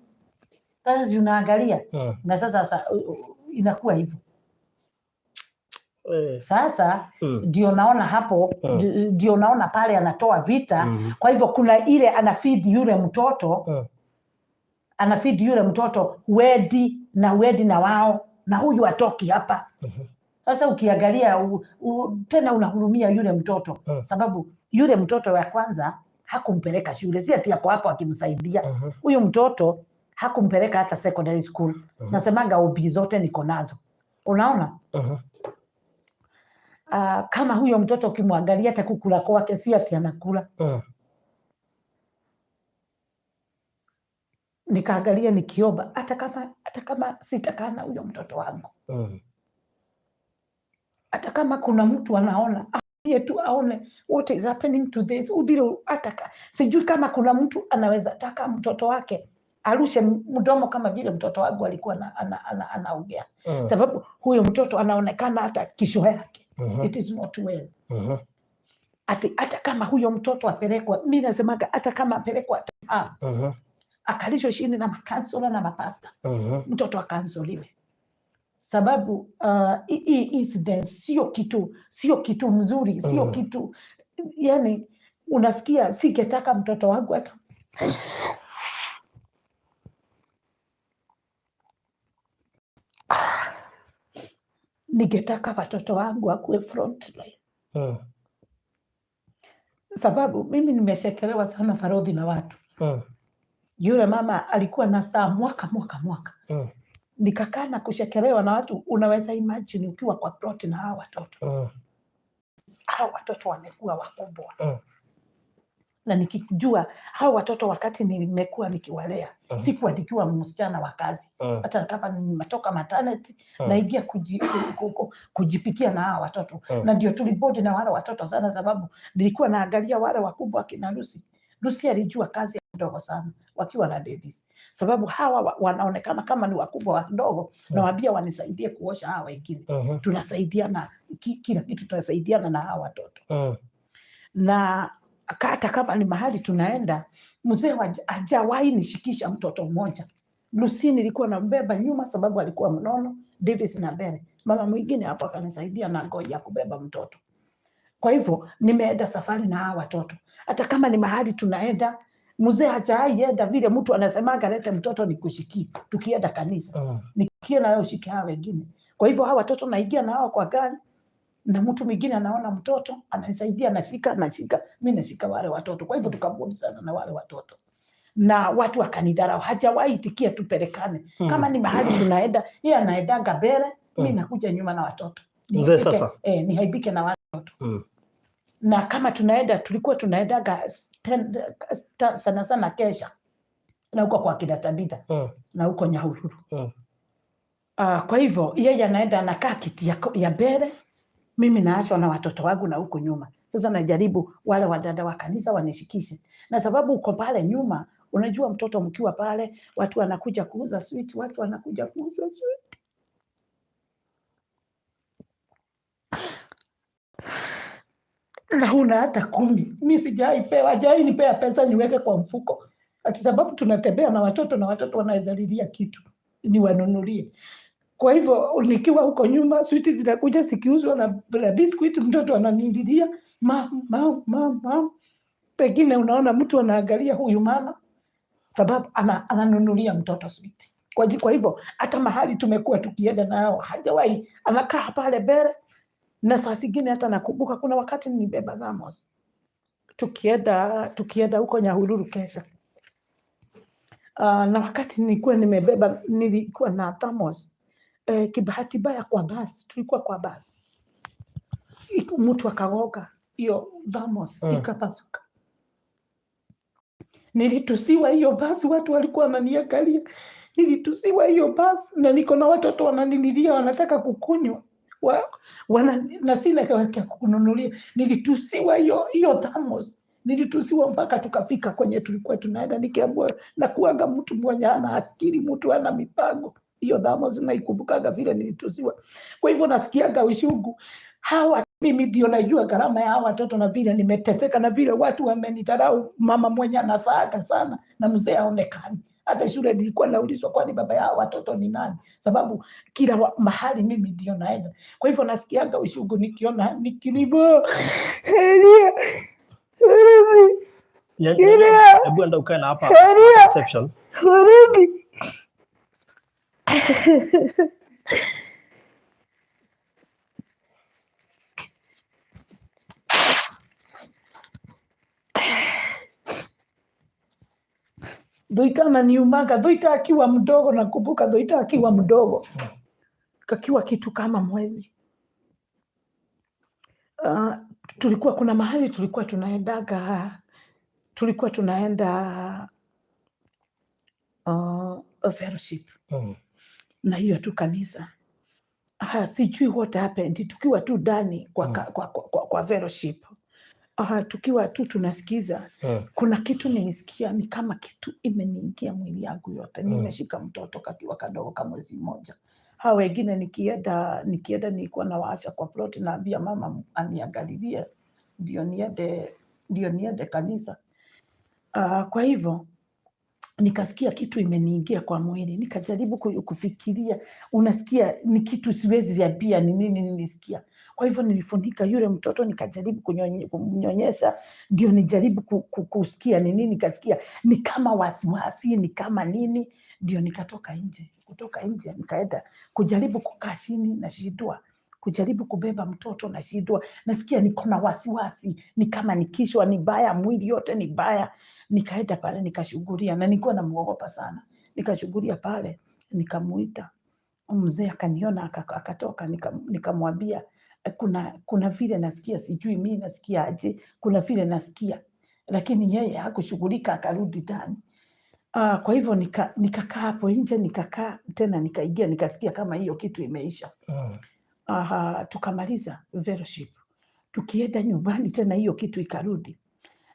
Sasa unaangalia. Na sasa inakuwa hivyo. Sasa ndio naona hapo ndio naona pale anatoa vita. Kwa hivyo kuna ile anafeed yule mtoto wedi na wao na huyu atoki hapa. Sasa ukiangalia tena unahurumia yule mtoto sababu yule mtoto wa kwanza hakumpeleka shule, si ati yako hapo akimsaidia. Huyu mtoto hakumpeleka hata secondary school. Nasemanga ubi zote niko nazo. Unaona? Kama huyo mtoto ukimwangalia hata kukula kwake si ati anakula. Nikaangalia nikiomba hata kama sitakana huyo mtoto wangu. Hata kama kuna mtu anaona tu aone what is happening to this udilo ataka. Sijui kama kuna mtu anaweza taka mtoto wake arushe mdomo kama vile mtoto wangu alikuwa anaongea. Sababu huyo mtoto anaonekana hata kisho yake. It is not well. Hata kama huyo mtoto apelekwa, mimi nasemaga hata kama apelekwa akalishwa chini na makansula na mapasta, mtoto akansoliwe. Sababu hii incident sio kitu mzuri, sio kitu yani unasikia siketaka mtoto wangu hata ningetaka watoto wangu akuwe frontline. Sababu mimi nimeshekelewa sana farodhi na watu. Yule mama alikuwa na saa mwaka. Nikakaa na kushekelewa na watu. Unaweza imagine ukiwa kwa plot na hawa watoto. Hawa watoto wamekuwa wakubwa. Na nikijua hawa watoto wakati nimekuwa nikiwalea. Sikuwa nikiwa msichana wa kazi. Hata kama nimetoka maternity naingia kujipikia na hawa watoto. Na ndio tulibodi na wale watoto sana sababu nilikuwa naangalia wale wakubwa kina Lucy alijua kazi ndogo sana wakiwa na Davis. Sababu hawa wanaonekana kama ni wakubwa wadogo na wabia wanisaidie kuosha hawa wengine. Tunasaidiana kila kitu, tunasaidiana na hawa watoto. Na hata kama ni mahali tunaenda, mzee hajawahi nishikisha mtoto mmoja. Lucy nilikuwa nambeba nyuma sababu alikuwa mnono, Davis na mbele. Mama mwingine hapo akanisaidia na ngoi ya kubeba mtoto. Kwa hivyo nimeenda safari na hawa watoto. Hata kama ni mahali tunaenda, mzee hajaenda vile mtu anasemaga lete mtoto nikushikie. Tukienda kanisa, nikie na wewe ushike hawa wengine. Kwa hivyo hawa watoto naingia na hao kwa gari na mtu mwingine anaona mtoto, ananisaidia nashika, mimi nashika wale watoto. Kwa hivyo tukabodi sana na wale watoto. na watu wakanidharau, hajawahi itikia tupelekane. Kama ni mahali tunaenda, yeye anaendanga mbele, mimi nakuja nyuma na watoto. Mzee sasa nihaibike na watoto. Na kama tunaenda, tulikuwa tunaendaga sana sana kesha na huko kwa Kidatabida na huko Nyahururu. Kwa hivyo yeye anaenda anakaa kiti ya mbele, mimi naachwa na watoto wangu na huko nyuma. Sasa najaribu wale wadada wa kanisa wanishikishe, na sababu uko pale nyuma, unajua mtoto mkiwa pale, watu wanakuja kuuza sweet, watu wanakuja kuuza sweet. Na huna hata 10. Mimi hajai nipea pesa niweke kwa mfuko. Ati sababu tunatembea na watoto wanaweza lilia kitu niwanunulie. Kwa hivyo nikiwa huko nyuma, sweet zinakuja zikiuzwa na biscuit, mtoto ananililia mama. Pengine unaona mtu anaangalia huyu mama sababu ananunulia mtoto sweet. Kwa hivyo hata mahali tumekuwa tukienda nao, hajawahi anakaa pale mbele. Na saa zingine hata nakumbuka kuna wakati nibeba thamos tukienda huko Nyahururu kesha. Na wakati nilikuwa na thamos, kibahati baya kwa basi, tulikuwa kwa basi, mtu akagoga hiyo thamos ikapasuka. Nilitusiwa hiyo basi, watu walikuwa wananiangalia. Nilitusiwa hiyo basi, na niko na watoto wananililia, wanataka kukunywa na sina kwa kununulia. Nilitusiwa hiyo thamos, nilitusiwa mpaka tukafika kwenye tulikuwa tunaenda. Nikiambiwa na kuanga mtu mwenye ana akili, mtu ana mipango, hiyo thamos naikumbukaga vile nilitusiwa. Kwa hivyo nasikiaga ushungu. Mimi ndio najua gharama ya watoto na vile nimeteseka na vile watu wamenidharau. Mama mwenye anasaaga sana na mzee aonekani. Hata shule nilikuwa naulizwa kwani baba ya watoto ni nani, sababu kila mahali mimi ndio naenda. Kwa hivyo nasikiaga ushungu nikiona nikilibo. Hebu enda ukae na hapa reception. Thuita ananiumaga. Thuita akiwa mdogo, nakumbuka Thuita akiwa mdogo, kakiwa kitu kama mwezi. Kuna mahali tulikuwa tunaenda fellowship na hiyo tu kanisa. Sijui what happened, tukiwa tu ndani kwa fellowship. Tukiwa tu tunasikiza, kuna kitu nilisikia ni kama kitu imeniingia mwili yangu yote. Nimeshika mtoto kakiwa kadogo kama mwezi mmoja. Hao wengine nikienda nilikuwa nawaasha kwa plot, naambia mama aniangalilie ndio niende kanisa. Kwa hivyo nikasikia kitu imeniingia kwa mwili, nikajaribu kufikiria. Unasikia ni kitu siwezi niambia ni nini nilisikia. Kwa hivyo nilifunika yule mtoto, nikajaribu kumnyonyesha ndio nijaribu kusikia ni nini. Nikasikia ni kama wasiwasi, ni kama nini. Ndio nikatoka nje. Kutoka nje nikaenda kujaribu kukaa chini na shidwa, kujaribu kubeba mtoto na shidwa. Nasikia niko na wasiwasi, ni kama nikishwa ni baya, mwili yote ni baya. Nikaenda pale nikashughulia, na nilikuwa namuogopa sana. Nikashughulia pale, nikamuita mzee, akaniona akatoka. Nikamwambia kuna vile nasikia, sijui mimi nasikia aje, kuna vile nasikia. Lakini yeye hakushughulika, akarudi ndani. Kwa hivyo nikakaa hapo nje, nikakaa tena, nikaingia, nikasikia kama hiyo kitu imeisha. Tukamaliza fellowship, tukienda nyumbani tena hiyo kitu ikarudi,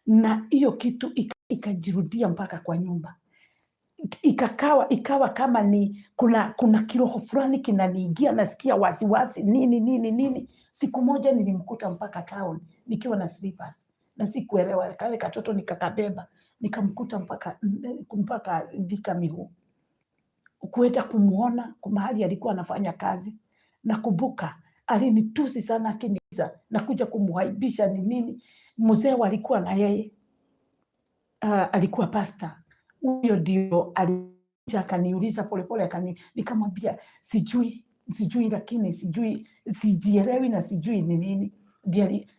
na hiyo kitu ikajirudia mpaka kwa nyumba. Ikawa kama ni kuna kiroho fulani kinaniingia, nasikia wasiwasi nini. Siku moja nilimkuta mpaka town nikiwa na slippers, na sikuelewa. Kale katoto nikakabeba, nikamkuta mpaka Thika miguu, kuenda kumuona mahali alikuwa anafanya kazi. Nakumbuka alinitusi sana, akiniza na kuja kumuhaibisha ni nini. Mzee alikuwa na yeye, alikuwa pastor. Huyo ndio alikuja akaniuliza polepole, nikamwambia sijui, lakini sijielewi na sijui ni nini.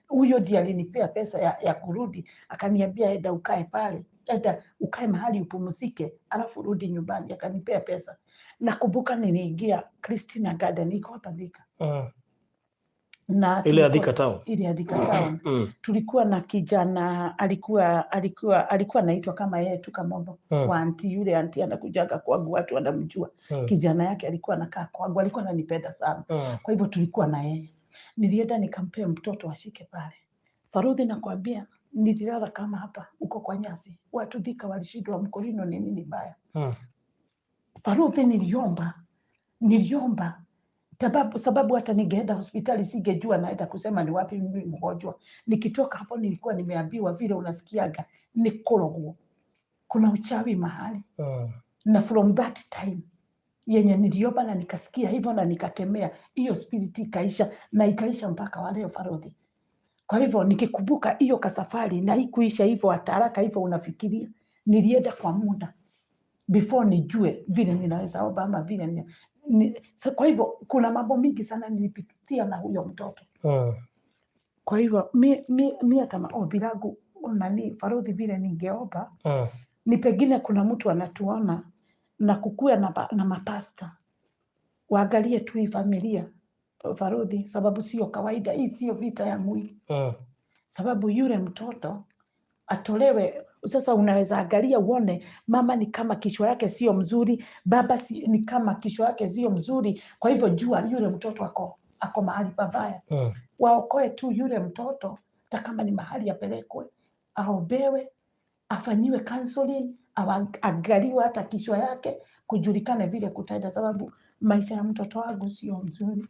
huyo ndiye alinipea pesa ya kurudi, akaniambia enda ukae pale, enda ukae mahali upumzike, alafu rudi nyumbani, akanipea pesa. Nakumbuka niliingia Christina Garden, iko hapa Thika. Na ile ya Thika Town. Ile ya Thika Town. Tulikuwa na kijana alikuwa anaitwa kama yeye tu KAMOTHO. Wa auntie, yule auntie anakujaga kwangu, watu wanamjua. Kijana yake alikuwa anakaa kwangu, alikuwa ananipenda sana. Kwa hivyo tulikuwa na yeye. Nilienda nikampea mtoto ashike pale. Farudi nakwambia, nililala kama hapa uko kwa nyasi. Watu Thika walishindwa mkorino ni nini baya. Farudi niliomba sababu hata ningeenda hospitali singejua naenda kusema ni wapi mimi mgonjwa. Nikitoka hapo nilikuwa nimeambiwa vile unasikiaga ni korogwo, kuna uchawi mahali. Na from that time yenye niliomba na nikasikia hivyo na nikakemea, hiyo spirit ikaisha, na ikaisha mpaka wa leo Farudi. Kwa hivyo nikikumbuka hiyo kasafari na ikuisha hivyo haraka hivyo unafikiria, nilienda kwa muda before nijue vile ninaweza omba ama vile kwa hivyo kuna mambo mingi sana nilipitia na huyo mtoto. Kwa hivyo mi hata maombi yangu nani Farudi vile ningeomba ni pengine kuna mtu anatuona na kukua na mapasta waangalie tu hii familia Farudi, sababu sio kawaida, hii sio vita ya mwili. Sababu yule mtoto atolewe. Sasa unaweza angalia uone mama ni kama kichwa yake sio mzuri, baba ni kama kichwa yake sio mzuri. Kwa hivyo jua yule mtoto ako mahali pabaya. Waokoe tu yule mtoto, hata kama ni mahali apelekwe, aombewe, afanyiwe counseling, angaliwe hata kichwa yake kujulikane vile kutaenda, sababu maisha ya mtoto wangu sio mzuri.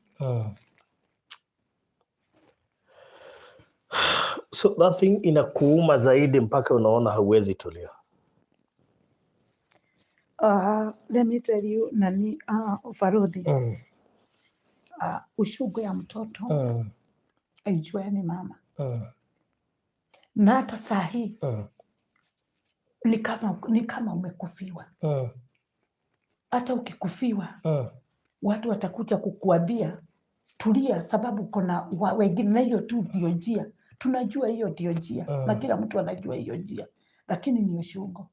So that thing inakuuma zaidi mpaka unaona hauwezi tulia. Let me tell you nani Farudi. Ushugu ya mtoto aijua ni mama. Na hata saa hii ni kama umekufiwa. Hata ukikufiwa watu watakuja kukuambia tulia, sababu kuna wengine, na hiyo tu ndio njia. Tunajua hiyo ndio njia, na kila mtu anajua hiyo njia, lakini ni ushugo.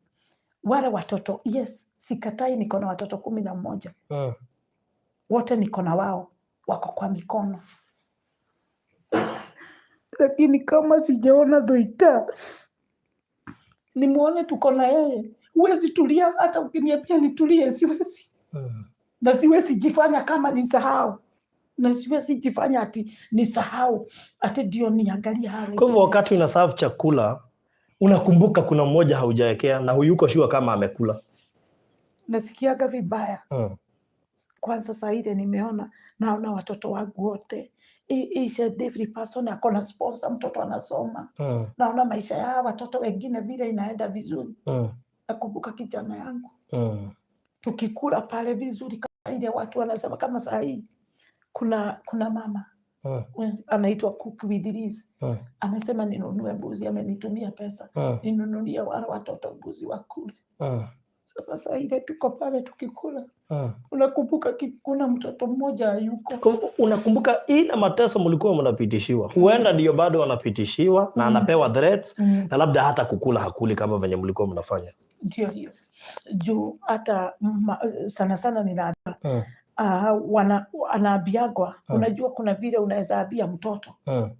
Wale watoto, yes, sikatai, niko na watoto 11. Wote niko na wao, wako kwa mikono. Lakini kama sijaona Thuita, nimuone tuko na yeye, huwezi tulia. Hata ukiniambia nitulie, siwezi. Na siwezi jifanya kama nisahau. Na siwezi jifanya ati nisahau, ati ndio niangalia hapo. Kwa hivyo wakati unaserve chakula, unakumbuka kuna mmoja haujaekea na huyuko sure kama amekula. Nasikiaga vibaya. Kwanza saa ile naona watoto wangu wote. Each and every person akona sponsor, mtoto anasoma. Naona maisha ya watoto wengine vile inaenda vizuri. Nakumbuka kijana yangu. Tukikula pale vizuri kama ile watu wanasema kama saa hii. Kuna mama anaitwa Cook with Liz. Amesema ninunue mbuzi, amenitumia pesa. Ninunulie wale watoto mbuzi wakule. Sasa ile tuko pale tukikula. Unakumbuka kuna mtoto mmoja yuko. Unakumbuka ile mateso mlikuwa mnapitishiwa. Huenda ndio bado wanapitishiwa na anapewa threats na labda hata kukula hakuli kama venye mlikuwa mnafanya. Ndio hiyo. Juu hata sana sana ninaada. Anaambiagwa, unajua kuna vile unaweza ambia mtoto.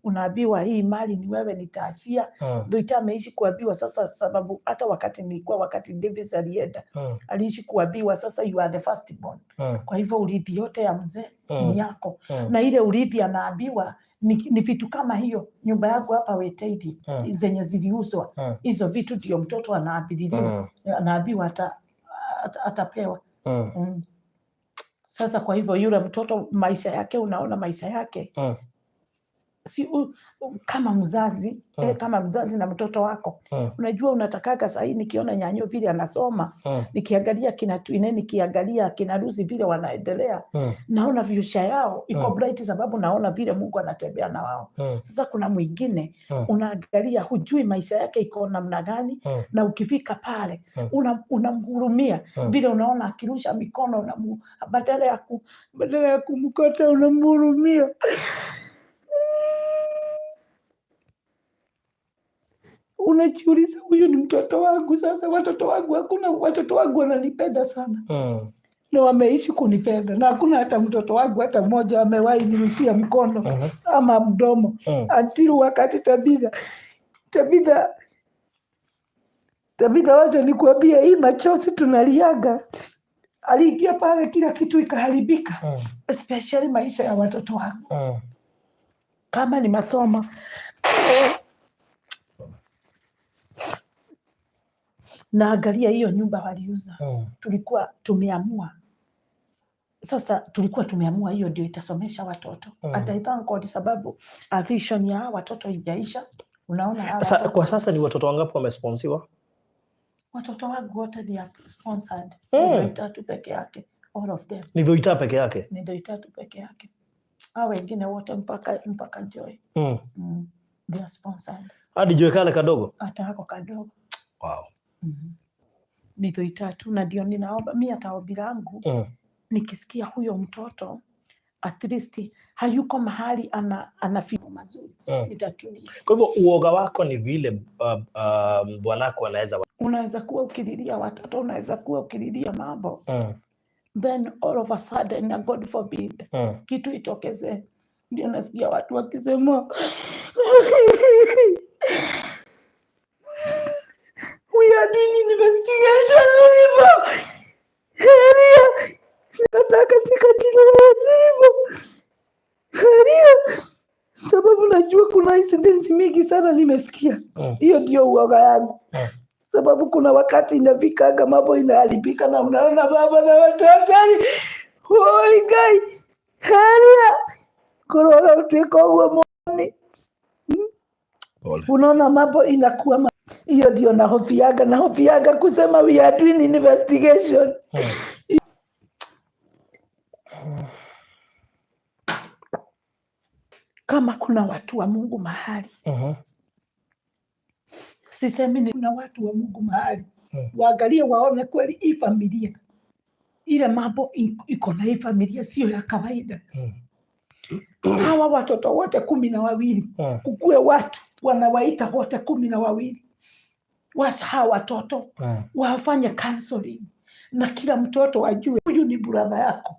Unaambiwa hii mali ni wewe nitaachia. Thuita ameishi kuambiwa sasa, sababu hata wakati Davis alienda, aliishi kuambiwa sasa you are the first born. Kwa hivyo urithi yote ya mzee ni yako. Na ile urithi anaambiwa ni vitu kama hiyo, nyumba yangu hapa Weteidi zenye ziliuzwa, hizo vitu ndio mtoto anaambiwa atapewa. Sasa kwa hivyo yule mtoto maisha yake, unaona maisha yake si kama mzazi kama mzazi na mtoto wako. Unajua unatakaga saa hii nikiona Nyanyo vile anasoma, nikiangalia kina Twine, nikiangalia kina Lucy vile wanaendelea, naona future yao iko bright, sababu naona vile Mungu anatembea na wao. Sasa kuna mwingine unaangalia hujui maisha yake iko namna gani, na ukifika pale unamhurumia vile, unaona akirusha mikono badala ya kumkata unamhurumia. unajiuliza huyu ni mtoto wangu. Sasa watoto wangu, hakuna watoto wangu wananipenda sana. Na wameishi kunipenda, na hakuna hata mtoto wangu hata mmoja amewahi nirushia mkono ama mdomo. Until wakati Tabitha, wacha nikuambia, hii machozi tunaliaga, aliingia pale kila kitu ikaharibika. Especially maisha ya watoto wangu. Kama ni masomo, naangalia hiyo nyumba waliuza. Tulikuwa tumeamua hiyo ndio itasomesha watoto. And I thank God sababu vision ya watoto ijaisha. Unaona kwa sasa ni watoto wangapi wamesponsiwa? Watoto wangu wote ni sponsored. Ni Thuita peke yake. All of them. Ni Thuita peke yake? Ni Thuita peke yake. Hao wengine wote mpaka Joy. They are sponsored. Hadi Joy kale kadogo? Hata hako kadogo. Wow. Ni Thuita tu, na ndio ninaomba mimi hata ombi langu nikisikia huyo mtoto at least hayuko mahali anafika mazuri, nitatulia. Kwa hivyo uoga wako ni vile bwanako unaweza kuwa ukililia watoto, unaweza kuwa ukililia mambo then all of a sudden, na God forbid, kitu itokeze. Ndio nasikia watu wakisema we are doing investigation. Katika jina la Yesu. Sababu najua kuna incidents mingi sana nimesikia. Hiyo ndio uoga yangu. Sababu kuna wakati inafikaga mambo inaharibika na unaona baba na watoto. Oi guy. Korora uteko huo mwani. Unaona mambo inakuwa hiyo ndio nahofiaga kusema we are doing investigation. Kama kuna watu wa Mungu mahali. Sisemi ni kuna watu wa Mungu mahali. Waangalie waone kweli hii familia. Ile mambo iko na hii familia sio ya kawaida. Hawa watoto wote 12. Kukue watu wanawaita wote 12. Hawa watoto wafanye counseling. Na kila mtoto wajue huyu ni brother yako.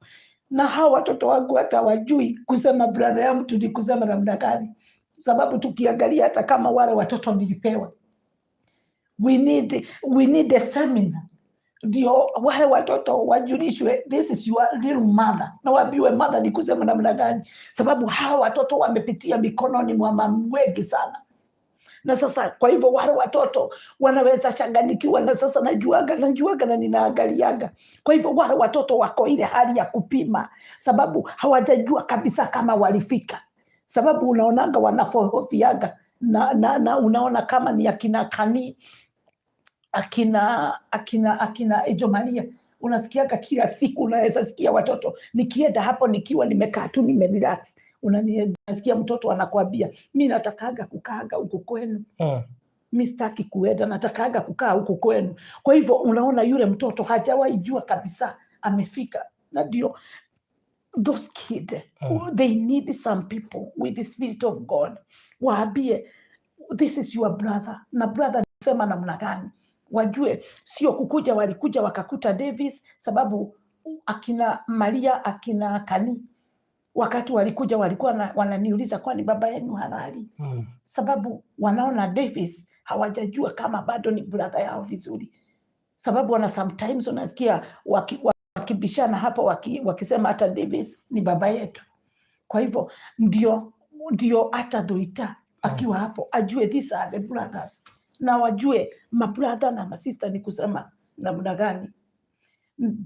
Na hawa watoto wangu hata wajui kusema brother ya mtu ni kusema namna gani. Sababu tukiangalia hata kama wale watoto nilipewa, we need a seminar. Ndio wale watoto wajulishwe this is your real mother. Na waambiwe mother ni kusema namna gani. Sababu hawa watoto wamepitia mikononi mwa mama wengi sana. Na sasa kwa hivyo wale watoto wanaweza changanyikiwa, na sasa najuaga na ninaangaliaga. Kwa hivyo wale watoto wako ile hali ya kupima, sababu hawajajua kabisa kama walifika. Sababu unaonaga wanafohofiaga na unaona kama ni akina Kani, akina Ejomalia. Unasikiaga kila siku, unaweza sikia watoto. Nikienda hapo nikiwa nimekaa tu nimerelax, unasikia mtoto anakuambia mimi natakaga kukaaga huko kwenu. Mimi sitaki kuenda, natakaga kukaa huko kwenu. Kwa hivyo unaona yule mtoto hajawahi jua kabisa amefika. Na ndio those kids, they need some people with the spirit of God. Waambie this is your brother. Na brother nisema namna gani? Wajue sio kukuja, walikuja wakakuta Davis, sababu akina Maria, akina Kani wakati walikuja walikuwa wananiuliza kwani baba yenu halali. Sababu wanaona Davis hawajajua kama bado ni brother yao vizuri. Sababu sometimes unasikia wakibishana hapo wakisema hata Davis ni baba yetu. Kwa hivyo ndio hata Thuita akiwa hapo ajue these are the brothers. Na wajue mabrother na masister ni kusema namna gani.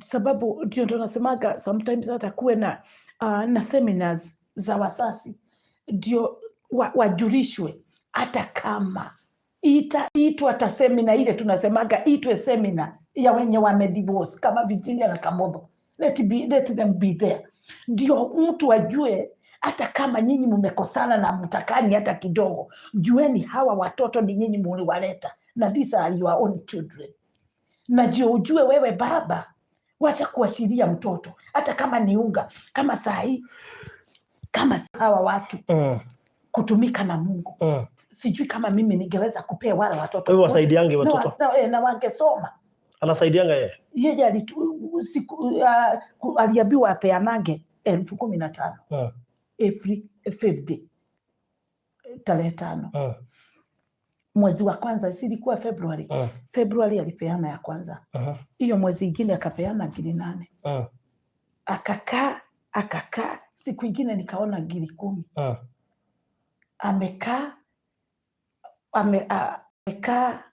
Sababu ndio nasemaga sometimes hata kuwe na seminars za wasasi, ndio wajulishwe. Hata kama itwa hata seminar ile tunasemaga itwe seminar ya wenye wamedivorce kama Virginia na Kamotho, let them be there. Ndio mtu ajue hata kama nyinyi mmekosana na mtakani hata kidogo, jueni hawa watoto ni nyinyi mliwaleta, na these are your own children. Na ndio ujue wewe baba, wacha kuashiria mtoto hata kama ni unga, kama sahi, kama hawa watu kutumika na Mungu. sijui kama mimi ningeweza kupea wale watoto. Wewe wasaidiange watoto? Na wangesoma. Anasaidianga yeye? Yeye aliambiwa apeanage 15,000 every 5 day. Tarehe 5. Mwezi wa kwanza silikuwa February. February alipeana ya kwanza. Hiyo mwezi ingine akapeana 8,000. Akakaa siku ingine nikaona 10,000. Amekaa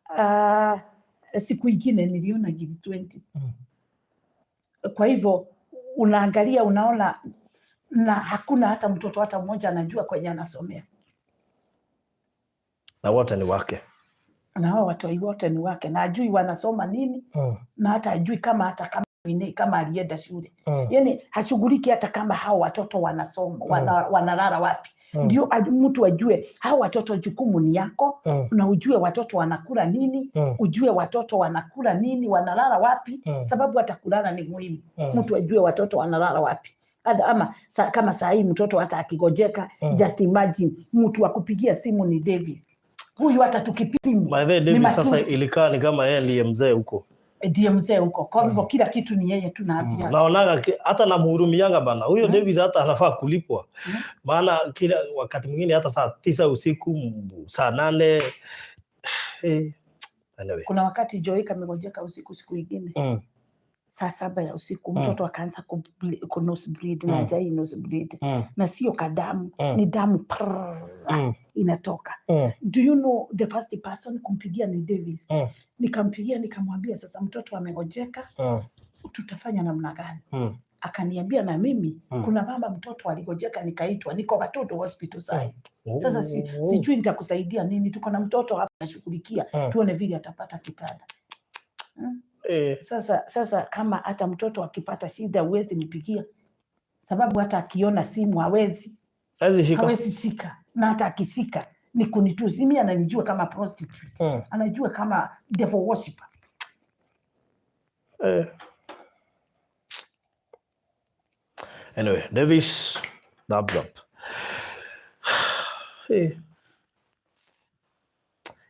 siku ingine niliona 20,000. Kwa hivyo unaangalia unaona, na hakuna hata mtoto hata mmoja anajua kwenye anasomea. Na wote ni wake. Na hao watu wote ni wake, na ajui wanasoma nini. Na hata ajui kama alienda shule. Yani hashughuliki hata kama hao watoto wanasoma, wanalala wapi. Ndio mtu ajue hao watoto jukumu ni yako. Na ujue watoto wanakula nini. Ujue watoto wanakula nini, wanalala wapi. Sababu hata kulala ni muhimu. Mtu ajue watoto wanalala wapi. Ama kama saa hii mtoto hata akigojeka, just imagine mtu akupigia simu ni Davis. Huyu hata tukipimu. Davis sasa ilikaa ni kama yeye ndiye mzee huko. Ndiye mzee huko. Kwa hivyo kila kitu ni yeye tunaambia. Naonaga hata namhurumianga bana. Huyo Davis hata anafaa kulipwa. Maana kila wakati mwingine hata saa 9 usiku, saa 8. Anyway. Kuna wakati Joyka amegojeka usiku siku nyingine. Saa 7 ya usiku mtoto akaanza ku nose bleed na jai nose bleed. Na sio kadamu, ni damu inatoka. Do you know the first person kumpigia ni Davis. Nikampigia nikamwambia sasa mtoto amegojeka, tutafanya namna gani? Akaniambia na mimi kuna mama mtoto aligojeka nikaitwa, niko watoto hospital sasa. Sasa sijui nitakusaidia nini, tuko na mtoto hapa nashughulikia, tuone vile atapata kitanda. Sasa kama hata mtoto akipata shida huwezi mpigia, sababu hata akiona simu hawezi shika, na hata akishika ni kunitusi. Mimi ananijua kama prostitute, anajua kama devil worshipper. Anyway, Davis, thumbs up.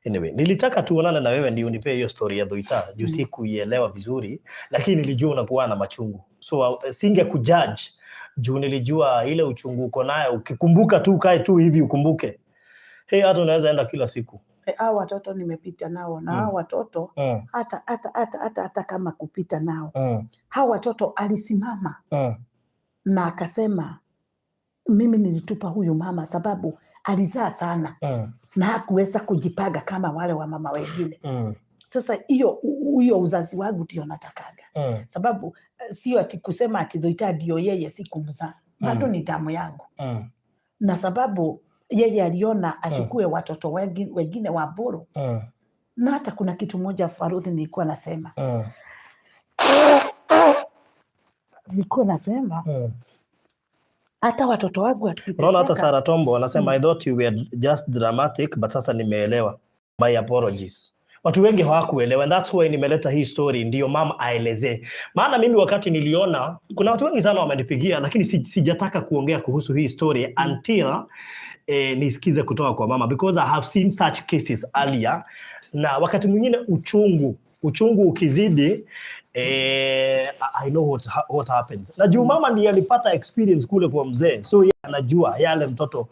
Anyway, nilitaka tuonane na wewe ndio unipe hiyo story ya Thuita. Juu sikuielewa vizuri, lakini nilijua unakuwa na machungu. So singe kujudge juu nilijua ile uchungu uko nayo. Ukikumbuka tu kae tu hivi ukumbuke. Hata unaweza enda kila siku. Hao watoto nimepita nao na hao watoto hata kama kupita nao. Hao watoto alisimama na akasema mimi nilitupa huyu mama sababu alizaa sana. Na hakuweza kujipaga kama wale wa mama wengine. Sasa hiyo uzazi wangu ndio natakaga. Sababu sio ati kusema ati Thuita ndio yeye sikumzaa. Bado ni damu yangu. Na sababu yeye aliona ashukue watoto wengine wa boro. Na hata kuna kitu moja Faruthi nilikuwa nasema. Hata watoto wangu wakiteseka. Unaona hata Sarah Tombo anasema I thought you were just dramatic but sasa nimeelewa. My apologies. Watu wengi hawakuelewa and that's why nimeleta hii story ndio mama aelezee. Maana mimi wakati niliona kuna watu wengi sana wamenipigia lakini sijataka kuongea kuhusu hii story until nisikize kutoka kwa mama because I have seen such cases earlier. Na wakati mwingine uchungu ukizidi I know what happens. Na juu mama ndiye alipata experience kule kwa mzee. So yeye anajua yale mtoto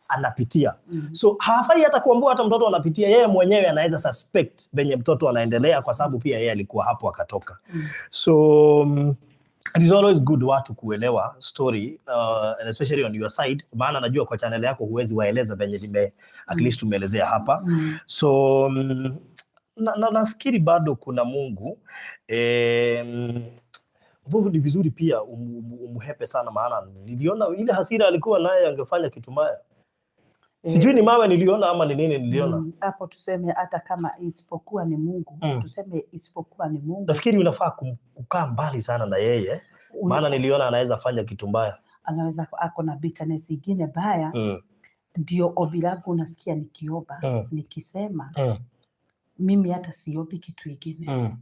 anapitia. So hafai hata kuambia hata mtoto anapitia, yeye mwenyewe anaweza suspect venye mtoto anaendelea kwa sababu pia yeye alikuwa hapo akatoka. So it is always good watu kuelewa story and especially on your side, maana najua kwa channel yako huwezi waeleza venye at least tumeelezea hapa. So nafikiri bado kuna Mungu. Ni vizuri pia umuhepe sana, maana niliona ile hasira alikuwa naye angefanya kitu mbaya. Sijui ni mawe niliona ama ni nini niliona. Hapo tuseme hata kama isipokuwa ni Mungu, tuseme isipokuwa ni Mungu. Nafikiri unafaa kukaa mbali sana na yeye, maana niliona anaweza fanya kitu mbaya. Anaweza ako na bitterness nyingine baya. Ndio ombi langu unasikia nikiomba, nikisema mimi hata siobi kitu kingine.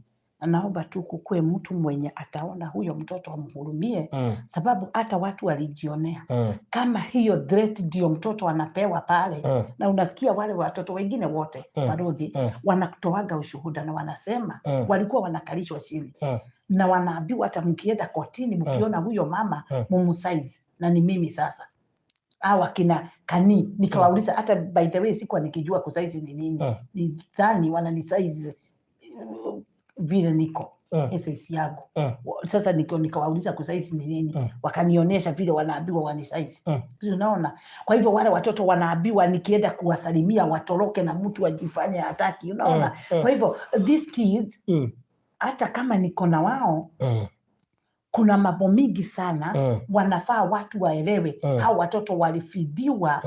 naomba tu kukue mtu mwenye ataona huyo mtoto amhurumie, sababu hata watu walijionea kama hiyo threat ndio mtoto anapewa pale, na unasikia wale watoto wengine wote Farodhi wanatoaga ushuhuda na wanasema walikuwa wanakalishwa chini na wanaambiwa hata mkienda kotini mkiona huyo mama mumsize, na ni mimi sasa hawa kina kani nikawauliza, hata by the way sikuwa nikijua kusize ni nini, ni dhani wananisize vile niko SS yangu. Sasa nikawauliza kusize ni nini, wakanionyesha vile wanaambiwa wanisize. Unaona, kwa hivyo wale watoto wanaambiwa nikienda kuwasalimia watoroke na mtu ajifanye hataki, unaona. Kwa hivyo these kids hata kama niko na wao kuna mambo mingi sana wanafaa watu waelewe. Hao watoto walifidiwa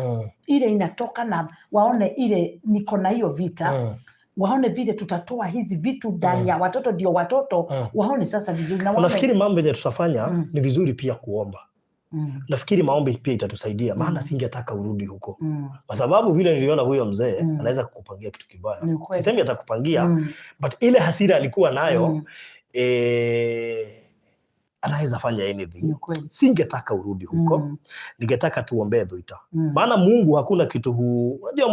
ile inatoka na waone ile niko na hiyo vita, waone vile tutatoa hizi vitu ndani ya watoto, ndio watoto waone sasa vizuri. Na nafikiri mambo yenye tutafanya ni vizuri pia kuomba. Nafikiri maombi pia itatusaidia, maana singetaka urudi huko. Kwa sababu vile niliona huyo mzee anaweza kukupangia kitu kibaya. Sisemi atakupangia, but ile hasira alikuwa nayo anaweza fanya anything. Singetaka urudi huko. Ningetaka tuombee Thuita. Maana Mungu hakuna kitu unajua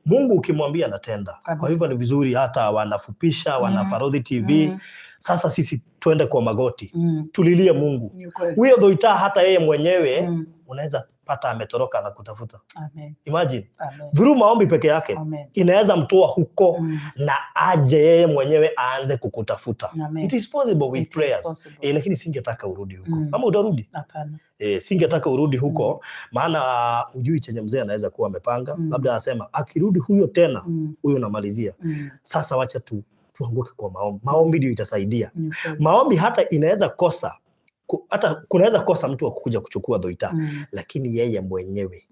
Mungu ukimwambia anatenda. Kwa hivyo ni vizuri hata wanafupisha wana Farodhi TV. Sasa sisi twende kwa magoti. Tulilie Mungu. Huyo Thuita hata yeye mwenyewe unaweza pata ametoroka na kutafuta. Amen. Imagine. Through maombi peke yake inaweza mtoa huko na aje yeye mwenyewe aanze kukutafuta. It is possible with prayers. Lakini singetaka urudi huko. Kama utarudi? Hapana. Singetaka urudi huko, maana ujui chenye mzee anaweza kuwa amepanga. Labda anasema akirudi huyo tena, huyo namalizia. Sasa wacha tuanguke kwa maombi. Maombi ndio itasaidia. Maombi hata inaweza kosa, hata kunaweza kosa mtu wa kukuja kuchukua Thuita, lakini yeye mwenyewe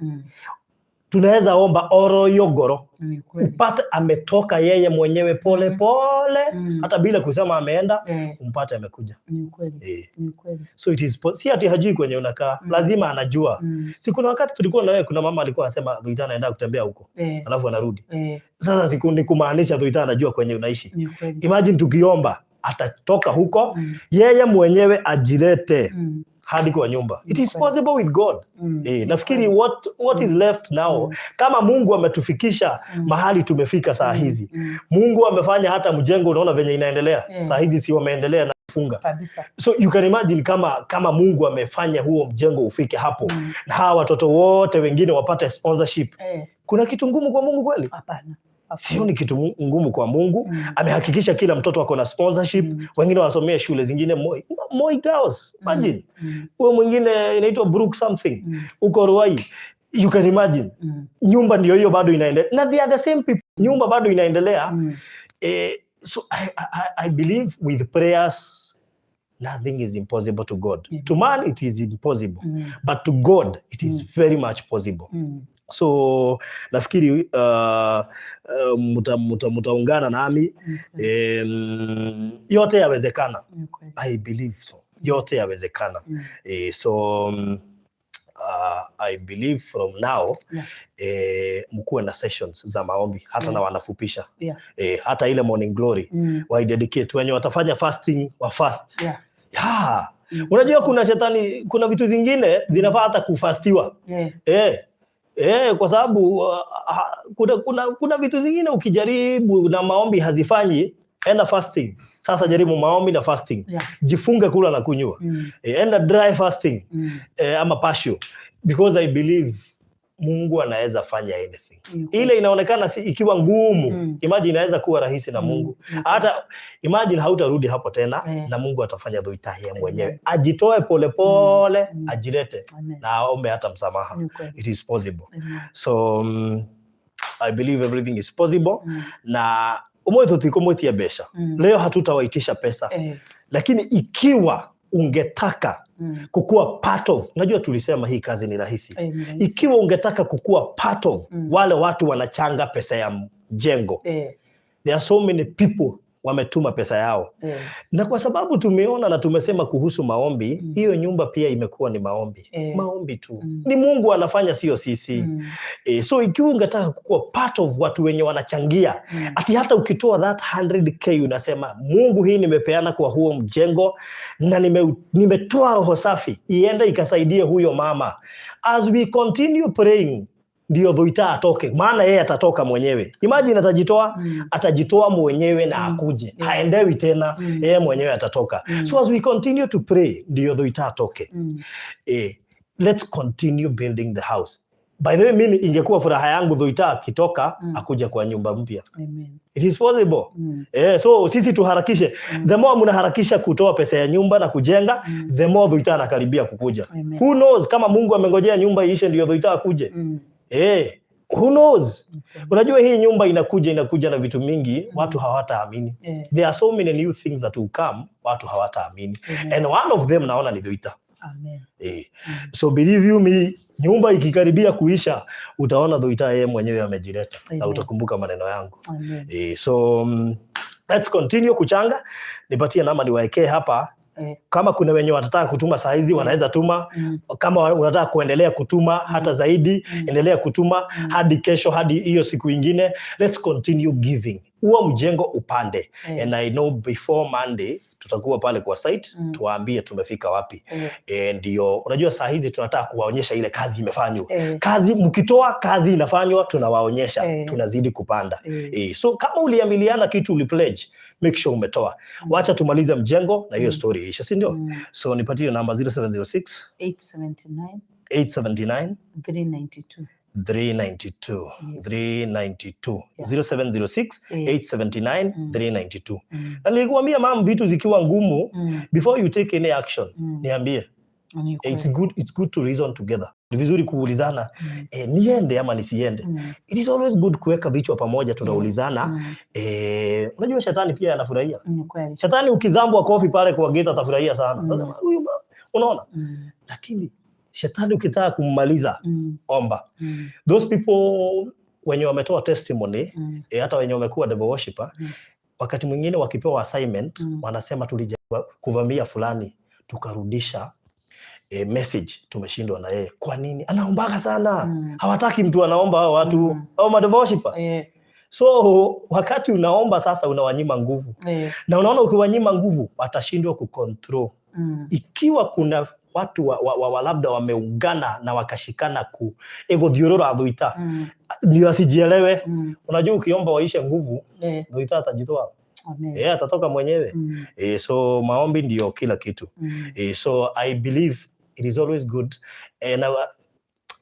tunaweza omba oro yogoro upate ametoka yeye mwenyewe pole pole, hata bila kusema ameenda, umpate amekuja. So it is si ati hajui kwenye unakaa, lazima anajua. Si kuna wakati tulikuwa na wewe, kuna mama alikuwa anasema Thuita anaenda kutembea huko alafu anarudi. Sasa sikundi kumaanisha Thuita anajua kwenye unaishi. Imagine tukiomba atatoka huko yeye mwenyewe ajilete hadi kwa nyumba. It is possible with God. Nafikiri what is left now, kama Mungu ametufikisha mahali tumefika saa hizi. Mungu amefanya hata mjengo unaona venye inaendelea. Saa hizi si wameendelea na kufunga. So you can imagine kama Mungu amefanya huo mjengo ufike hapo na hawa watoto wote wengine wapate sponsorship. Kuna kitu ngumu kwa Mungu kweli? Hapana. Sioni kitu ngumu kwa Mungu. Amehakikisha kila mtoto ako na sponsorship. Wengine wasomea shule zingine Moi Girls. Imagine. Huyo mwingine inaitwa Brook something. Uko Ruai. You can imagine. Nyumba ndio hiyo bado inaendelea. Na they are the same people. Nyumba bado inaendelea. So I believe with prayers nothing is impossible to God. To man it is impossible. But to God it is very much possible. So nafikiri mutaungana nami, yote yawezekana. I believe so. Yote yawezekana. So I believe from now mkuwe na sessions za maombi hata na wanafupisha. Hata ile morning glory wa dedicate wenye watafanya fasting wa fast. Unajua kuna shetani, kuna vitu zingine zinafaa hata kufastiwa. Kwa sababu kuna vitu zingine ukijaribu na maombi hazifanyi, enda fasting. Sasa jaribu maombi na fasting. Jifunge kula na kunywa. Enda dry fasting ama partial, because I believe Mungu anaweza fanya anything. Ile inaonekana ikiwa ngumu, imagine inaweza kuwa rahisi na Mungu. Hata imagine hautarudi hapo tena na Mungu atafanya Thuita yeye mwenyewe. Ajitoe pole pole, ajilete na aombe hata msamaha. It is possible. So I believe everything is possible. Na umoja tutikomotia besha. Leo hatutawaitisha pesa. Lakini ikiwa ungetaka kukua part of, najua tulisema hii kazi ni rahisi. Ikiwa ungetaka kukua part of wale watu wanachanga pesa ya mjengo, there are so many people wametuma pesa yao. Na kwa sababu tumeona na tumesema kuhusu maombi, hiyo nyumba pia imekuwa ni maombi. Maombi tu. Ni Mungu anafanya, sio sisi. So ikiwa ungetaka kukuwa part of watu wenye wanachangia, ati hata ukitoa that 100k unasema Mungu, hii nimepeana kwa huo mjengo na nimetoa roho safi iende ikasaidie huyo mama. As we continue praying, ndio Thuita atoke, maana yeye atatoka mwenyewe. Imagine atajitoa mwenyewe na akuje. Haendewi tena, yeye mwenyewe atatoka. So as we continue to pray, ndio Thuita atoke. Let's continue building the house. By the way, mimi ingekuwa furaha yangu Thuita akitoka akuja kwa nyumba mpya. Amen. It is possible. So sisi tuharakishe. The more mnaharakisha kutoa pesa ya nyumba na kujenga, the more Thuita anakaribia kukuja. Amen. Who knows, kama Mungu amengojea nyumba iishe ndio Thuita akuje. Who knows? Unajua hii nyumba inakuja na vitu mingi, watu hawataamini. There are so many new things that will come, watu hawataamini. And one of them naona ni Thuita. Amen. So believe you me, nyumba ikikaribia kuisha, utaona Thuita yeye mwenyewe amejileta. Na utakumbuka maneno yangu. So let's continue kuchanga. Nipatie namba niwaekee hapa. Kama kuna wenye watataka kutuma saa hizi wanaweza tuma. Kama unataka kuendelea kutuma hata zaidi, endelea kutuma hadi kesho, hadi hiyo siku ingine. Let's continue giving. Huo mjengo upande. And I know before Monday tutakuwa pale kwa site, tuwaambie tumefika wapi. Ndio unajua saa hizi tunataka kuwaonyesha ile kazi imefanywa. Kazi mkitoa, kazi inafanywa, tunawaonyesha. Tunazidi kupanda. So kama uliamiliana kitu, ulipledge, make sure umetoa. Wacha tumalize mjengo na hiyo story isha, si ndio? So nipatie namba 0706 879 392 392 0706 879 392. Na nilikwambia mama, vitu zikiwa ngumu, before you take any action, niambie. It's good to reason together. Ni vizuri kuulizana, niende ama nisiende. It is always good kuweka vichwa pamoja, tunaulizana. Unajua shetani pia anafurahia. Shetani ukizambwa kofi pale kwa gate atafurahia sana. Unaona? Lakini shetani ukitaka kummaliza, omba. Those people wenye wametoa testimony, hata wenye wamekuwa devil worshipper, wakati mwingine wakipewa assignment, wanasema tulijaribu kuvamia fulani, tukarudisha message, tumeshindwa na yeye. Kwa nini? Anaombaga sana. Hawataki mtu anaomba hao watu, au devil worshipper. So wakati unaomba sasa unawanyima nguvu. Na unaona ukiwanyima nguvu, watashindwa kucontrol. Ikiwa kuna watu labda wameungana na wakashikana egodhiorora Thuita, ndio asijielewe. Unajua ukiomba waishe nguvu, Thuita atajitoa. Atatoka mwenyewe. So maombi ndio kila kitu. So I believe it is always good.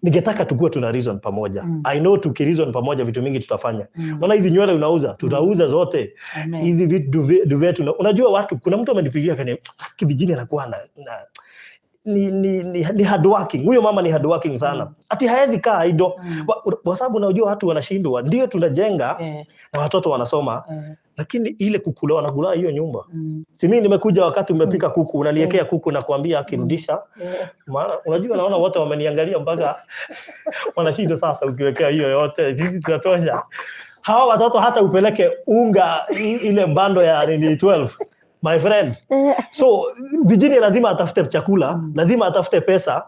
Ningetaka tukue tuna reason pamoja. I know tukireason pamoja vitu mingi tutafanya. Maana hizi nywele unauza, tutauza zote. Hizi vitu duvet unajua watu, kuna mtu amenipigia kani kibijini anakuwa na ni hard working. Huyo mama ni hard working sana. Ati haezi kaa idle. Kwa sababu unajua watu wanashindwa. Ndio tunajenga na watoto wanasoma. Lakini ile kukula wanakula hiyo nyumba. Si mimi nimekuja wakati umepika kuku, unaniwekea kuku na kuambia akirudisha. Maana unajua naona wote wameniangalia mpaka wanashindwa sasa ukiwekea hiyo yote. Sisi tunatosha. Hawa watoto hata upeleke unga ile mbando ya 12. My friend. So vijini lazima atafute chakula, lazima atafute pesa,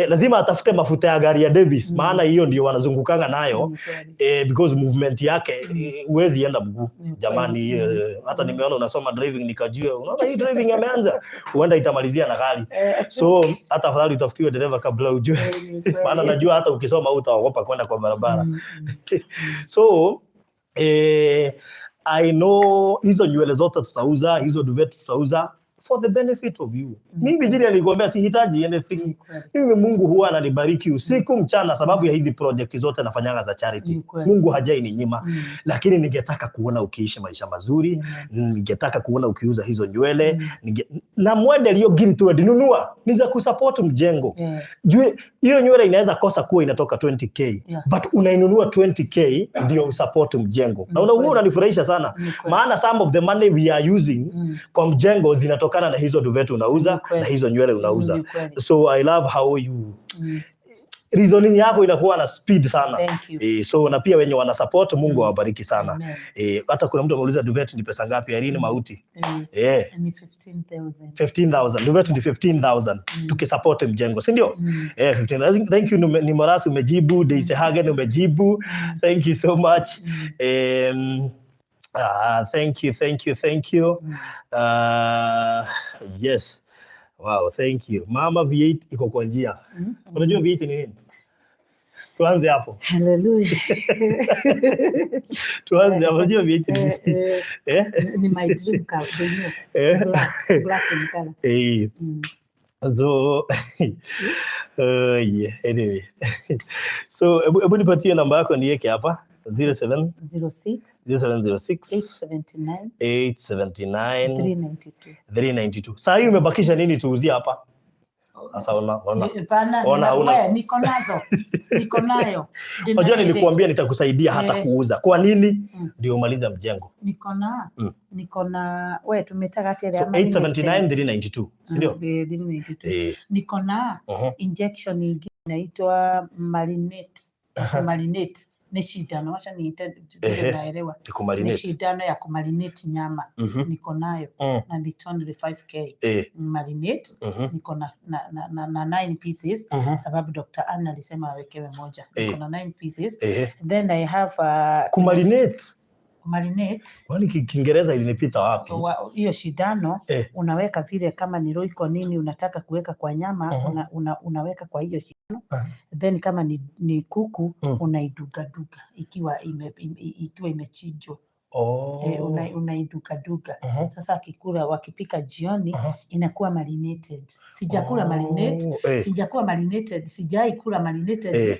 lazima atafute mafuta ya gari ya Davis, maana hiyo ndio wanazungukanga nayo, because movement yake huwezi enda mguu. Jamani, hata nimeona unasoma driving nikajua, unaona hii driving yameanza, huenda itamalizia na gari. So hata afadhali utafutiwe dereva kabla ujue. Maana najua hata ukisoma utaogopa kwenda kwa barabara. So I know hizo nywele zote tutauza, hizo duvet tutauza for the benefit of you. Mimi jini nilikwambia sihitaji anything. Mimi Mungu huwa ananibariki usiku mchana sababu ya hizi project zote nafanyanga za charity. Mungu hajai ninyima. Lakini ningetaka kuona ukiishi maisha mazuri, ningetaka kuona ukiuza hizo nywele, na model hiyo giri tu nunua, ni za kusupport mjengo. Juu hiyo nywele inaweza kosa kuwa inatoka 20k, but unainunua 20k ndio usupport mjengo. Na unaona unanifurahisha sana. Maana some of the money we are using kwa mjengo zinatoka na hizo duvet unauza na hizo nywele unauza. So I love how you reasoning yako inakuwa na speed sana. Thank you. So na pia wenye wana support, Mungu awabariki sana. Hata kuna mtu ameuliza duvet ni pesa ngapi? Irene Mauti. Ni 15,000. 15,000. Duvet ni 15,000. Tukisupport mjengo, si ndio? 15,000. Thank you ni Morasi umejibu, Daisy Hagen umejibu. Thank you so much. Thank you. Yes. Wow, thank you. Mama V8 iko kwa njia. Unajua V8 ni nini? Tuanze hapo. Hallelujah. Tuanze hapo. Unajua V8 ni nini? Ni my dream car. Black in color. So anyway. So hebu nipatie namba yako niweke hapa. 0706 879 392. Sasa hii umebakisha nini tuuzie hapa? Sasa ona. Niko nayo. Unajua nilikuambia nitakusaidia hata kuuza. Kwa nini? Ndio umaliza mjengo. Niko na wewe tumetaka hata ile 879 392. Si ndio? 392. Niko na injection nyingine inaitwa marinate. Ni shindano, wacha niite naelewa. Ni shindano ya kumarinate nyama. Niko nayo na ni 25k. Marinate niko na 9 pieces sababu Dr. Anna alisema awekewe moja. Niko na 9 pieces. Then I have kumarinate. Kwani Kiingereza ilinipita wapi? Hiyo shindano unaweka vile kama ni roiko nini unataka kuweka kwa nyama, unaweka kwa hiyo shindano. Then kama ni kuku unaiduga ikiwa imechinjwa. Unaiduga. Sasa akikula wakipika jioni inakuwa marinated. Sijakula marinated. Sijai kula marinated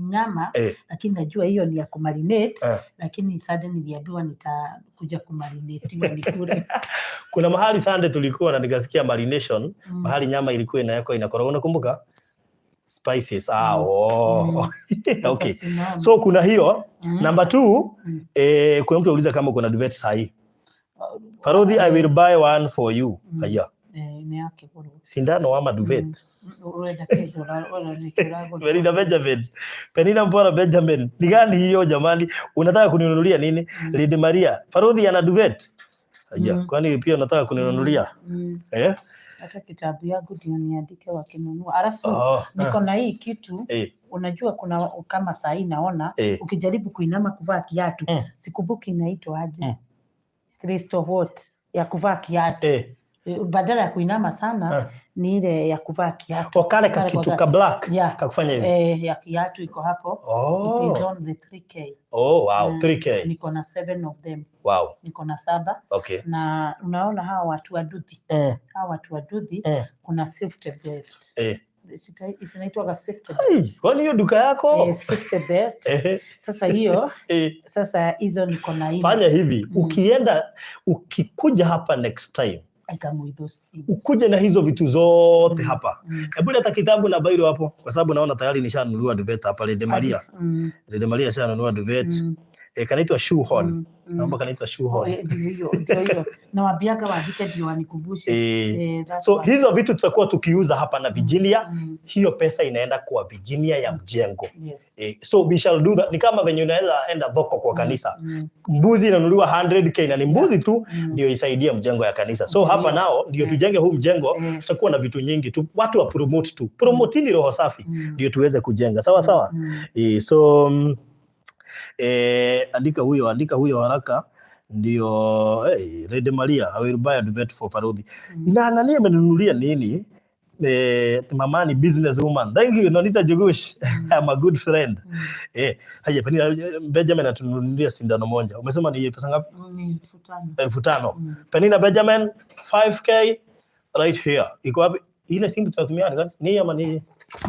nyama, lakini najua hiyo ni ya kumarinate, lakini suddenly niliambiwa nitakuja kumarinatiwa nikule. Kuna mahali Sunday tulikuwa na nikasikia marination, mahali nyama ilikuwa inawekwa inakoroga, unakumbuka? Spices. Okay. So kuna hiyo. Number 2, kuna mtu auliza kama kuna duvet sahi. Farodhi, I will buy one for you. Haya. Sindano ama duvet? Penina Mpora Benjamin. Ni gani hiyo jamani? Unataka kuninunulia nini? Lady Maria, Farodhi ana duvet? Haya. Kwani pia unataka kuninunulia? Hata kitabu yangu ndio niandike wakinunua. Alafu niko na hii kitu unajua kuna kama saa hii naona ukijaribu kuinama kuvaa kiatu sikumbuki inaitwa aje. Crystal what ya kuvaa kiatu. Badala ya kuinama sana ni ile ya kuvaa kiatu. Kale kitu ka black kakufanya hivi. Ya kiatu iko hapo. It is on the 3k. Oh wow, 3k. Niko na 7 of them. Wow. Niko na 7. Okay. Na unaona hawa watu waduthi kuna safety belt. Isinaitwa safety belt. Kwani hiyo duka yako? Safety belt. Sasa hiyo sasa hizo niko na hivi. Fanya hivi, ukikuja hapa next time I come with those things. Ukuje na hizo vitu zote hapa. Hebu leta kitabu na bairo hapo kwa sababu naona tayari nishanunua duvet hapa. Lady Maria. Lady Maria shanunua duvet. Kanaitwa shoe horn. Naomba kanaitwa shoe horn. Ndio. Na wabiaka waandike ndio wanikumbushe. So hizo vitu tutakuwa tukiuza hapa na Virginia. Hiyo pesa inaenda kwa Virginia ya mjengo. So we shall do that. Ni kama venye unaweza enda dhoko kwa kanisa. Mbuzi inanunuliwa 100k na ni mbuzi tu ndio isaidia mjengo ya kanisa. So hapa nao ndio tujenge huu mjengo, tutakuwa na vitu nyingi tu. Watu wa promote tu. Promotini roho safi ndio tuweze kujenga. Sawa. So andika huyo haraka ndio. Lady Maria, I will buy a duvet for Farodhi. Na nani amenunulia nini? Mama ni business woman. Thank you Nonita Jugush. I'm a good friend. Haya Penina Benjamin atununulia sindano moja. Umesema ni pesa ngapi? 5,000. Penina Benjamin 5k right here. Iko wapi? Ile simu tunatumia gani? Ni ama ni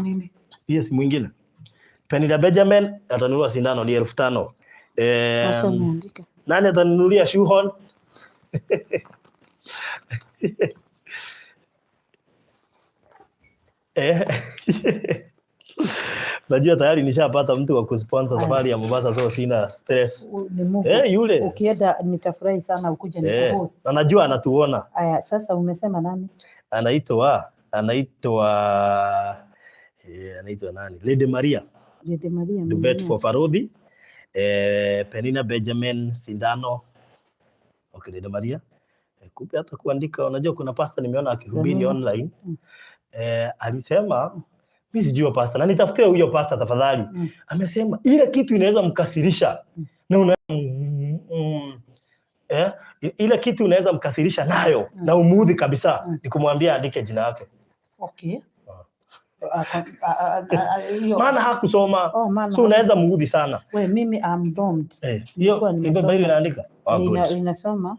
nini? Hiyo simu nyingine. Penina Benjamin atanunua sindano ni 5,000. Sasa niandike. Nani atanunulia shoe horn? Najua tayari nishapata mtu wa kusponsor safari ya Mombasa, so sina stress. Yule ukienda nitafurahi sana ukuje nikuhost. Na najua anatuona. Aya, sasa umesema nani? Anaitwa anaitwa nani? Lady Maria. Lady Maria. Duvet for Farodhi. Penina Benjamin Sindano. Okay, Lady Maria. Kumbe hata kuandika, unajua kuna pastor nimeona akihubiri online. Alisema mimi sijui pastor, na nitafutie huyo pastor tafadhali. Amesema ile kitu inaweza mkasirisha. Na ile kitu unaweza mkasirisha nayo na umuudhi kabisa, ni kumwambia andike jina yake. Okay. Maana hakusoma. So unaweza muudhi sana. Wewe mimi I'm bombed. Hiyo ndio Biblia inaandika. Inasoma.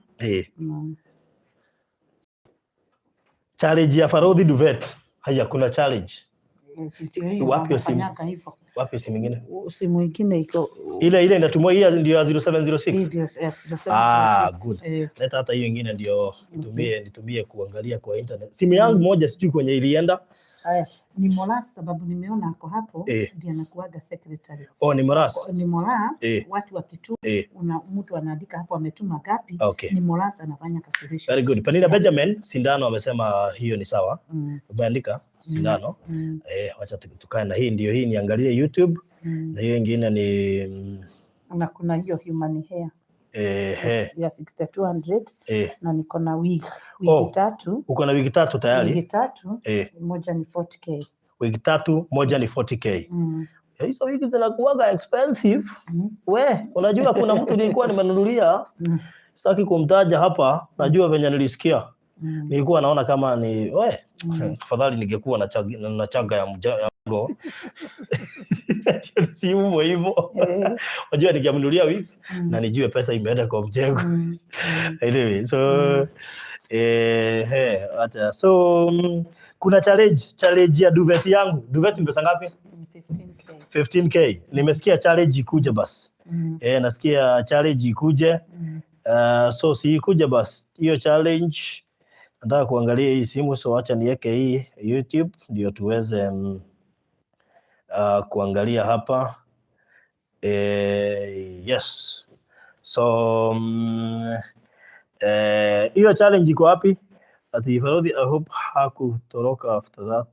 Challenge ya Farodhi Duvet. Haya, kuna challenge. Wapi simu? Wapi simu nyingine? Simu nyingine iko ile inatumwa, hii ndio 0706. Yes, good. Leta hata hiyo nyingine ndio nitumie kuangalia kwa internet. Simu yangu moja sijui kwenye ilienda. Ni Moras, sababu nimeona ako hapo ndiye anakuaga secretary. Ni Moras. Ni Moras, watu wakituma mtu anaandika hapo ametuma gapi, ni Moras anafanya calculation. Very good. Penina Benjamin Sindano amesema hiyo ni sawa. Umeandika Sindano. Wacha tukae na hii ndio, hii niangalie YouTube. Na hiyo nyingine ni na kuna hiyo human hair. Ya 6200 na niko na wiki 3. Uko na wiki 3 tayari? Wiki 3 moja ni 40k. Wiki 3 moja ni 40k. Hizo wiki zinakuwaga expensive. Unajua kuna mtu nilikuwa nimenunulia, sitaki kumtaja hapa, najua venye nilisikia. Nilikuwa naona kama ni tafadhali ningekuwa na chaga ya mjago. Si umo hivyo. Unajua nikiamnulia wiki na nijue pesa imeenda kwa mjengo. Anyway, so so kuna challenge ya duvet yangu. Duvet ni pesa ngapi? 15k. Nimesikia challenge ikuje basi. Nasikia challenge ikuje. So si ikuje basi. Hiyo challenge nataka kuangalia hii simu, so acha niweke hii YouTube ndio tuweze kuangalia hapa. Yes. So hiyo challenge iko wapi? Ati Farodhi, I hope hakutoroka after that.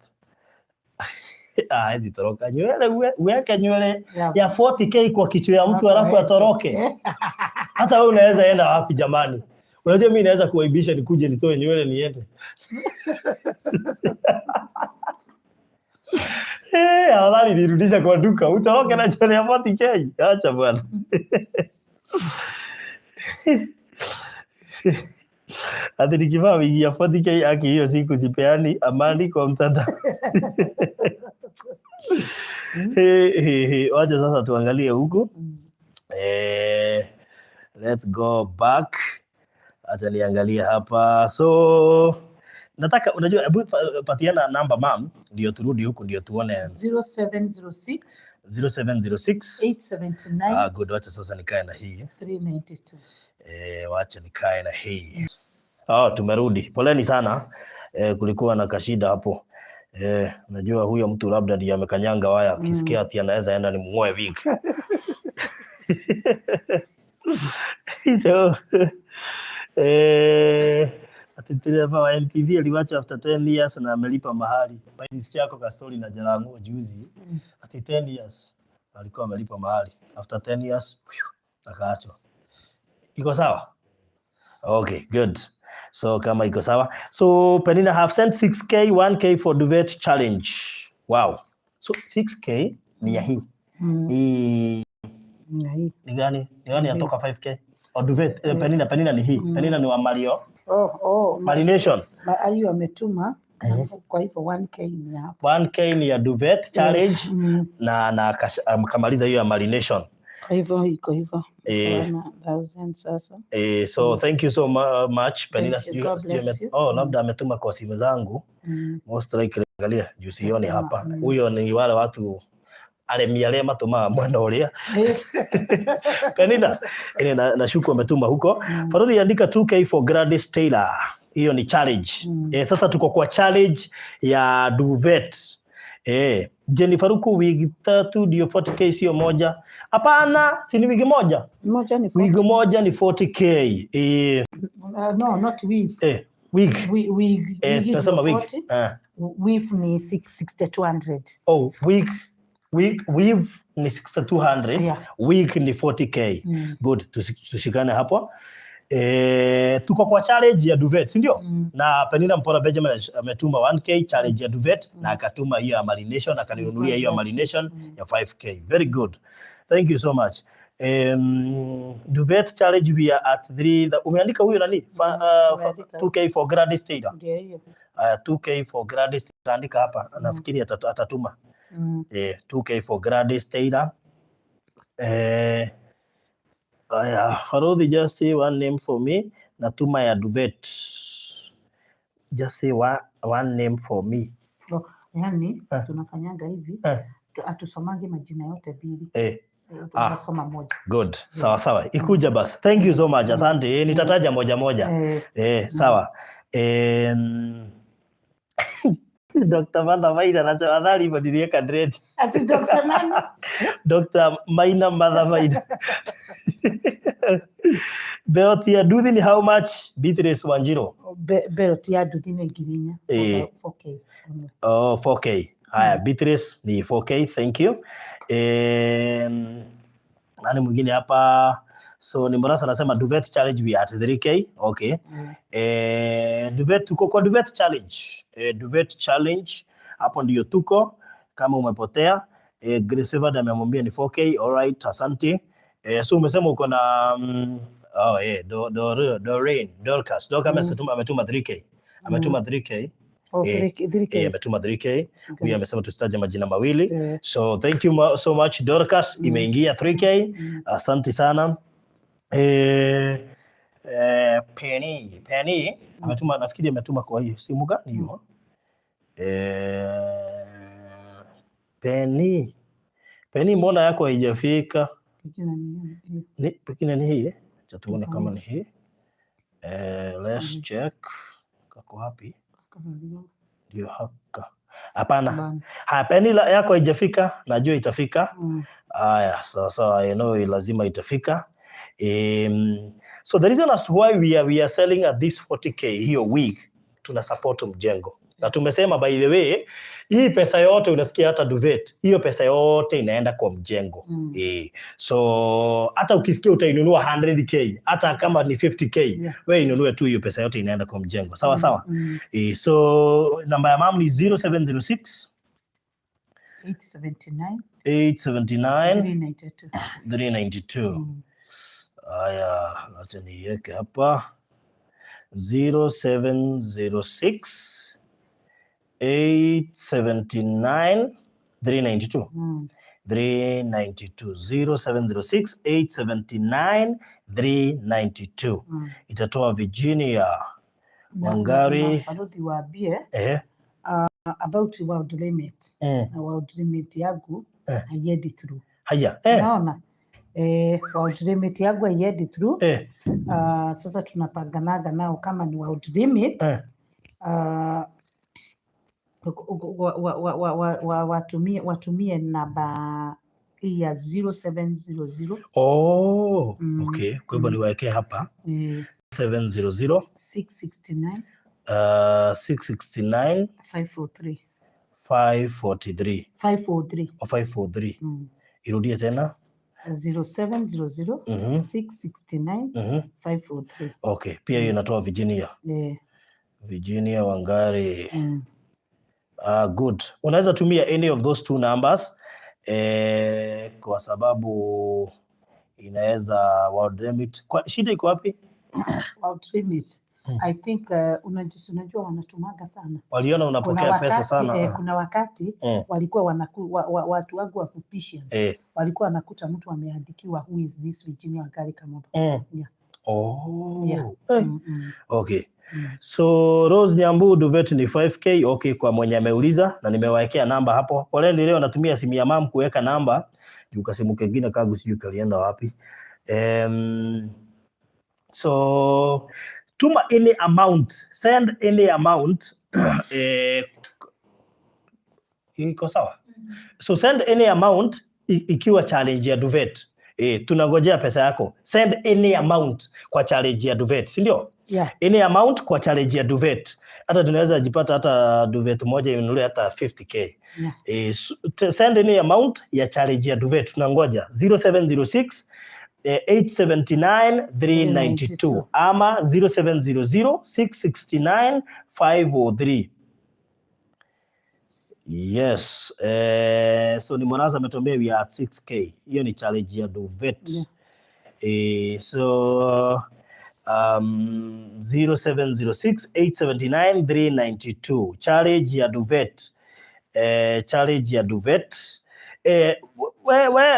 Hizi toroka nywele, uweke nywele ya 40k kwa kichwa ya mtu alafu atoroke. Hata wewe unaweza enda wapi jamani? Unajua mimi naweza kuaibisha nikuje nitoe nywele niende. Afadhali nirudisha kwa duka, utoroke na nywele ya 40k. Acha bwana. Hadi nikivaa wigi ya 40k aki hiyo siku sipeani amani kwa mtandao. Wacha sasa tuangalie huku. Let's go back. Acha niangalie hapa. So nataka, unajua, hebu patiana namba mam ndio turudi huku ndio tuone. 0706 879. Good, wacha sasa nikae na hii 392. Wacha nikae na hii. Tumerudi. Poleni sana. Kulikuwa na kashida hapo. Najua huyo mtu labda ndiye amekanyanga waya, akisikia ati anaweza enda ni muoe wig. So dereva wa NTV aliwacha after 10 years na amelipa mahali. By this yako ka story na Jalango juzi. Ati 10 years alikuwa amelipa mahali. After 10 years akaachwa. Iko sawa? Okay, good. So kama iko sawa. So Penina have sent 6k, 1k for duvet challenge. Wow. So 6k ni ya hii. Ni gani? Ni gani yatoka 5k? O duvet, Penina ni hii. Penina ni wa Mario. Marination. Ayu ametuma. Kwa hivyo 1k ni hapo. 1k ni ya duvet challenge na kamaliza hiyo ya marination. Kwa hivyo iko hivyo. 1000 sasa. So thank you so much Penina. Labda ametuma kwa simu zangu. Most likely angalia juu sioni hapa. Huyo ni wale watu ale matuma mwana olia. Penina nashuku ametuma huko. Farodhi andika 2k for Gladys Taylor. Hiyo ni challenge. Sasa tuko kwa challenge ya duvet. Jennifer Ruku wigi 3 ndio 40k sio moja. Hapana, si ni wigi moja. Moja ni 40. Wigi moja ni 40k. No, not weave. Wig. Wig Tunasema wig. Weave ni 6200. Oh, weave ni 6200. Yeah. Wig ni 40k. Good, tushikane hapo. Tuko kwa challenge ya duvet, si ndio? Na Penina Mpora Benjamin ametuma 1k challenge ya duvet na akatuma hiyo ya marination, akaninunulia hiyo ya marination ya 5k. Very good. Thank you so much. Duvet challenge we are at 3. Umeandika huyo nani? 2k for Gladys Taylor. Ndio hiyo. 2k for Gladys, andika hapa. Nafikiri atatuma. 2k for Gladys Taylor. Farodhi, just say one name for me. Natuma ya duvet. Just say one name for me. Yani tunafanyanga hivi. Atusomange majina yote mbili. Tunasoma moja. Good. Sawa sawa. Ikuja basi. Thank you so much. Asante. Nitataja moja moja. Sawa. Dr. Manda Maina anasema adhari ibadilika dread. Ati Dr. nani? Dr. Maina Manda Maina. Beotia Duthi ni how much? Beatrice Wanjiro. Beotia Duthi ni Girinya. 4K. Oh, 4K. Haya, Beatrice ni 4K. Thank you. Nani mwingine hapa? So ni Morasa anasema duvet challenge we at 3K. Okay. Duvet, tuko kwa duvet challenge. Duvet challenge hapo ndio tuko. Kama umepotea, Grace Evada amemwambia ni 4K. Alright, asante. So umesema uko na Doreen, Dorcas. Dorcas ametuma 3K. Ametuma 3K. 3K. Ametuma 3K. Huyu amesema tusitaje majina mawili. So thank you so much Dorcas. Imeingia 3K. Asante sana. Penny ametuma, nafikiri ametuma kwa hiyo simu gani hiyo? Penny mbona yako haijafika? Pekine ni hii. Acha tuone kama ni hii. Let's check. Kako wapi? Ndio haka. Hapana. Penny yako haijafika, najua itafika. Haya, sawa, I know lazima itafika. So the reason as to why we are selling at this 40k hiyo week, tuna support mjengo. Na tumesema by the way, hii pesa yote unasikia hata duvet, hiyo pesa yote inaenda kwa mjengo. So hata ukisikia utainunua 100k, hata kama ni 50k, wewe inunue tu, hiyo pesa yote inaenda kwa mjengo. Sawa sawa. So namba ya mama ni 0706 879 392. Haya, acha niweke hapa 0706 879 392. 392 0706 879 392. Itatoa Virginia Wangari. Farodhi waambie about world limit. World limit yangu haiendi through. Haya. Unaona? World limit yangu haiendi through. Sasa tunapanganaga nao kama ni world limit. Watumie namba ya 0700. Okay. Kwa hivyo niweke hapa 700 669 669 543 543 543 543. Irudie tena 0700 669 543. Okay, pia hiyo inatoa Virginia. Virginia Wangari. Good. Unaweza tumia any of those two numbers kwa sababu inaweza world limit. Kwa shida iko wapi? World limit. I think unajua wanatumaga sana. Waliona unapokea pesa sana. Kuna wakati walikuwa watu wangu wa physicians walikuwa wanakuta mtu ameandikiwa who is this Virginia Wangari Kamotho. Okay. So Rose Nyambu duvet ni 5k. Okay, kwa mwenye ameuliza na nimewaekea namba hapo. Wale leo natumia simu ya mam kuweka namba. Juka simu kingine kagu sijui kalienda wapi. So tuma any amount, send any amount. Iko sawa? So send any amount ikiwa challenge ya duvet. tunangojea pesa yako. Send any amount kwa challenge ya duvet, si ndio? Yeah. Any amount kwa challenge ya duvet. Hata tunaweza jipata hata duvet moja inunulie hata 50k. Yeah. Send any amount ya challenge ya duvet. Tunangoja 0706 879 392 ama 0700 669 503. Yes. So ni Mwanaza ametuambia we are at 6k. Hiyo ni challenge ya duvet. Yeah. So 0706 879 392 challenge ya duvet. Challenge ya duvet.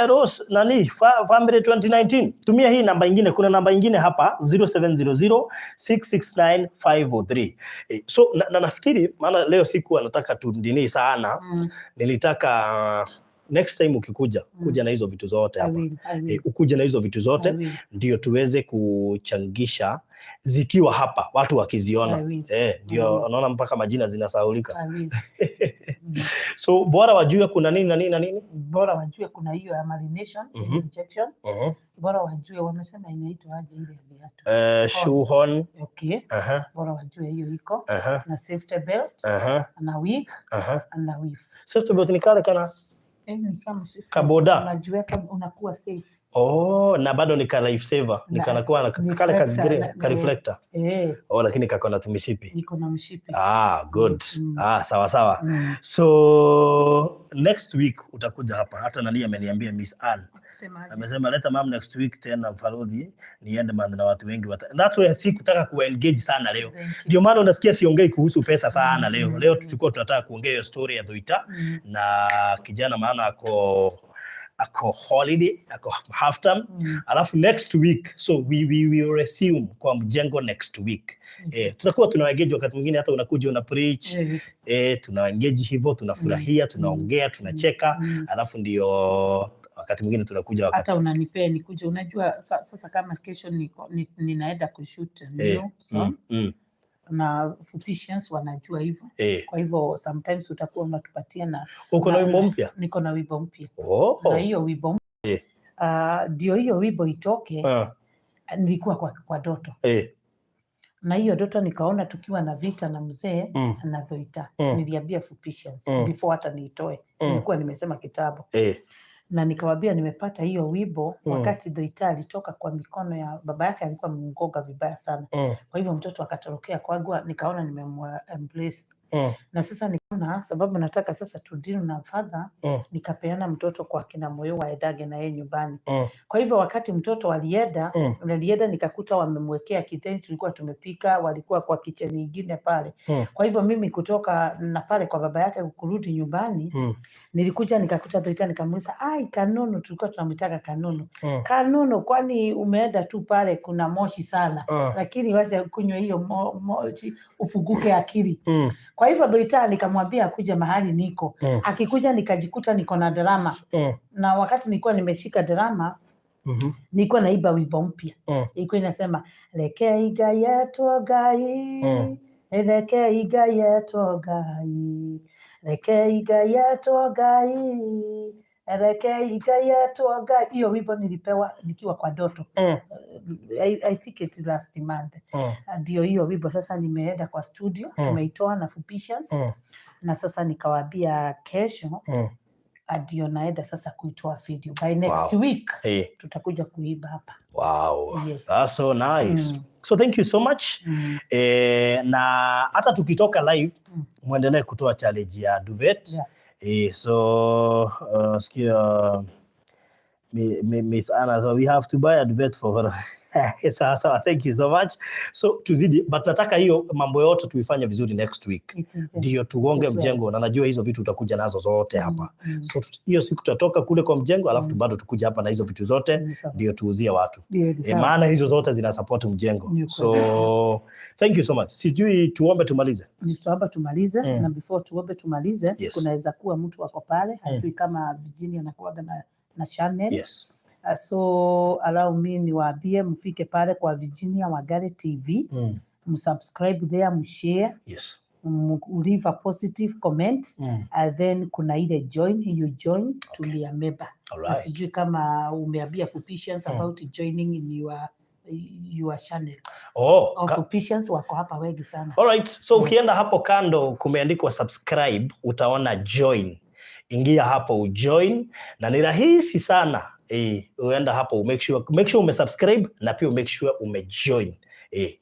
Rose nani family 2019, tumia hii namba nyingine. Kuna namba nyingine hapa 0700 669 503. So nafikiri maana leo siku anataka tundini sana. Nilitaka next time ukikuja kuja na hizo vitu zote hapa. Ukuje na hizo vitu zote ndio tuweze kuchangisha zikiwa hapa watu wakiziona. Ndio unaona mpaka majina zinasahaulika. So bora wajue kuna nini na nini na nini. Bora wajue kuna hiyo ya marination injection. Bora wajue wamesema inaitwa aje ile ya viatu. Shoehorn. Okay. Bora wajue hiyo iko na safety belt na wig na weave. Safety belt ni kale kana ni kama kaboda. Unajiweka unakuwa safe. Na bado ni ka life saver, ni kana kuwa na kale ka green ka reflector. Lakini kako na tumishipi. Niko na mshipi. Good. Sawa sawa. So next week utakuja hapa. Hata nani ameniambia Miss Ann. Amesema leta mom next week tena Farodhi niende maana na watu wengi That's why sikutaka kuengage sana leo. Ndio maana unasikia siongei kuhusu pesa sana leo. Leo tulikuwa tunataka kuongea hiyo story ya Thuita na kijana maana ako holiday, ako half term. Alafu next week, so we will resume kwa mjengo next week. Tutakuwa tunaengage wakati mwingine hata unakuja una preach. Tunaengage hivyo, tunafurahia, tunaongea, tunacheka. Alafu ndio wakati mwingine tunakuja hata unanipea nikuje. Unajua sasa kama kesho ninaenda kushoot so na physicians wanajua hivyo. Kwa hivyo sometimes utakuwa unatupatia na uko na wimbo mpya. Niko na wimbo mpya. Na hiyo wimbo ndio hiyo wimbo itoke. Nilikuwa kwa doto. Na hiyo doto nikaona tukiwa na vita na mzee na Thuita. Niliambia physicians before hata niitoe. Nilikuwa nimesema kitabu. Na nikawaambia nimepata hiyo wimbo wakati Thuita alitoka kwa mikono ya baba yake, alikuwa mngoga vibaya sana. Kwa hivyo mtoto akatorokea kwangu, nikaona nimemembrace. Na sasa nikaona sababu nataka sasa tudini na father, nikapeana mtoto kwa kina moyo wa edage na yeye nyumbani. Kwa hivyo wakati mtoto alienda nikakuta wamemwekea kitheri, tulikuwa tumepika, walikuwa kwa kitchen nyingine pale. Kwa hivyo mimi kutoka na pale kwa baba yake kurudi nyumbani, nilikuja nikakuta Thuita, nikamuuliza Kanono, tulikuwa tunamtaka Kanono. Kanono, kwani umeenda tu pale kuna moshi sana, lakini wacha kunywa hiyo moshi ufuguke akili. Kwa hivyo Thuita nikamwambia akuje mahali niko. Akikuja nikajikuta niko na drama. Na wakati nilikuwa nimeshika drama, nilikuwa naiba wimbo mpya. Ilikuwa inasema leke iga yetu gai, leke iga yetu gai, leke iga yetu gai, leke iga yetu gai. Hiyo wimbo nilipewa nikiwa kwa doto. I think it last month. Ndio hiyo wimbo sasa nimeenda kwa studio, tumeitoa na physicians. Na sasa nikawaambia kesho ndio naenda sasa kuitoa video. By next week tutakuja kuiba hapa. Yes. That's so nice. So thank you so much. Na hata tukitoka live muendelee kutoa challenge ya duvet. So skia Miss Anna, so we have to buy a duvet for her. So thank you so much. So tuzidi, but nataka hiyo mambo yote tuifanye vizuri next week. Ndio tuonge mjengo na najua hizo vitu utakuja nazo zote hapa. So hiyo siku tutatoka kule kwa mjengo alafu bado tukuja hapa na hizo vitu zote ndio tuuzie watu. Maana hizo zote zina support mjengo. So thank you so much. Sijui tuombe tumalize. Tuombe tumalize na before tuombe tumalize kunaweza kuwa mtu wako pale hajui kama Virginia anakuaga na channel. So allow me niwaambie mfike pale kwa Virginia Wangari TV. Msubscribe there, mshare. leave a positive comment, then kuna ile join, you join to be a member. Alright. Sijui kama umeambia Fupishians about joining in your channel. Fupishians wako hapa wengi sana. Alright, so ukienda hapo kando kumeandikwa subscribe, utaona join. Ingia hapo ujoin na ni rahisi sana. Uenda hapo make sure umesubscribe na pia make sure umejoin.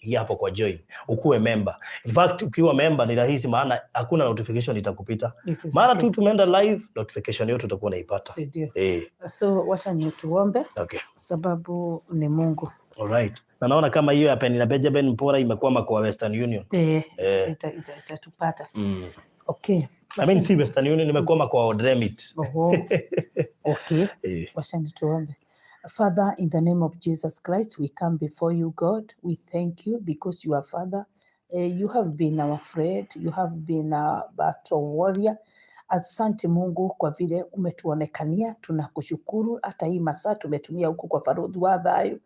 Ingia hapo kwa join, ukuwe member. In fact, ukiwa member ni rahisi maana hakuna notification itakupita. Mara tu tumeenda live, notification yote utakuwa unaipata. So wacha tuombe. Okay. Sababu ni Mungu. Alright. Na naona kama hiyo ya Penny na Benjamin Mpora imekwama kwa Western Union. Itatupata. Okay. I mean, si Western Union imekwama kwa Odremit. Okay. Wacha tuombe. Father, in the name of Jesus Christ, we come before you, God. We thank you because you are Father. You have been our friend. You have been our battle warrior. Asante Mungu kwa vile umetuonekania, tunakushukuru. Hata hii masaa tumetumia huku kwa Farodhi wa Thayo.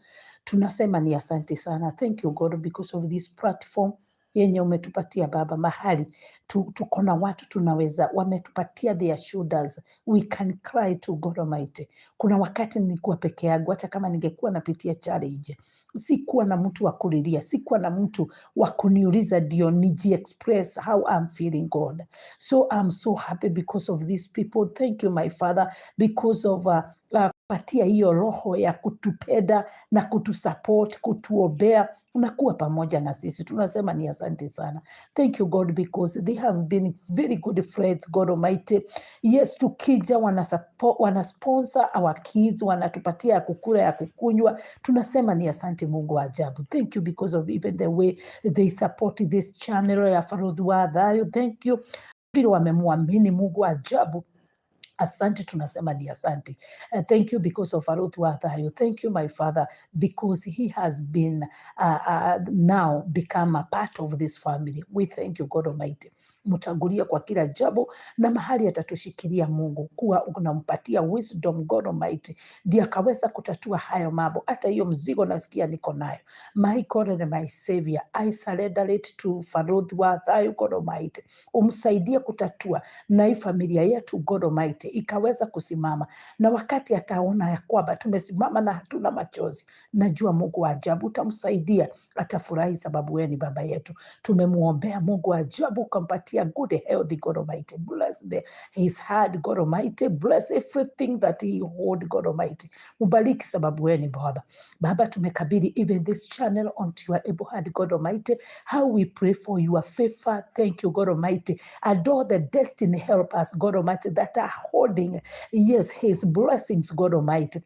Tunasema ni asante sana. Thank you God because of this platform yenye umetupatia Baba, mahali tuko na watu tunaweza, wametupatia their shoulders, we can cry to God Almighty. Kuna wakati nilikuwa peke yangu, hata kama ningekuwa napitia challenge, sikuwa na mtu wa kulilia, sikuwa na mtu wa kuniuliza ndio niji express how I'm feeling God. So I'm so happy because of these people. Thank you my Father because of patia hiyo roho ya kutupenda na kutusupport, kutuombea na kuwa pamoja na sisi. Tunasema ni asante sana. Thank you God because they have been very good friends, God Almighty. Yes, tukija wanasponsor our kids, wanatupatia ya kukula ya kukunywa. Tunasema ni asante Mungu wa ajabu. Thank you because of even the way they support this channel ya Farodhi wa Thayo. Thank you. Vile wamemwamini Mungu wa ajabu. Asante, tunasema ni asante. Thank you because of Farodhi wa Thayo. Thank you my Father because he has been now become a part of this family. We thank you God Almighty. Mtangulia kwa kila jambo na mahali atatushikilia Mungu, kuwa unampatia wisdom God Almighty, ndiye akaweza kutatua hayo mambo. Hata hiyo mzigo nasikia niko nayo. My God and my Savior, I surrender it to Farodhi wa Thayo God Almighty. Umsaidie kutatua na hii familia yetu God Almighty ikaweza kusimama, na wakati ataona ya kwamba tumesimama na hatuna machozi, najua Mungu wa ajabu utamsaidia, atafurahi sababu wewe ni baba yetu. Tumemuombea Mungu wa ajabu ukampatia good health God Almighty. Bless his heart God Almighty. Bless everything that he hold God Almighty. Mubariki sababu wewe ni baba. Baba, tumekabidhi even this channel onto your able hand God Almighty. How we pray for your favor. Thank you God Almighty. Adore the destiny help us God Almighty that are holding, yes, his blessings God Almighty.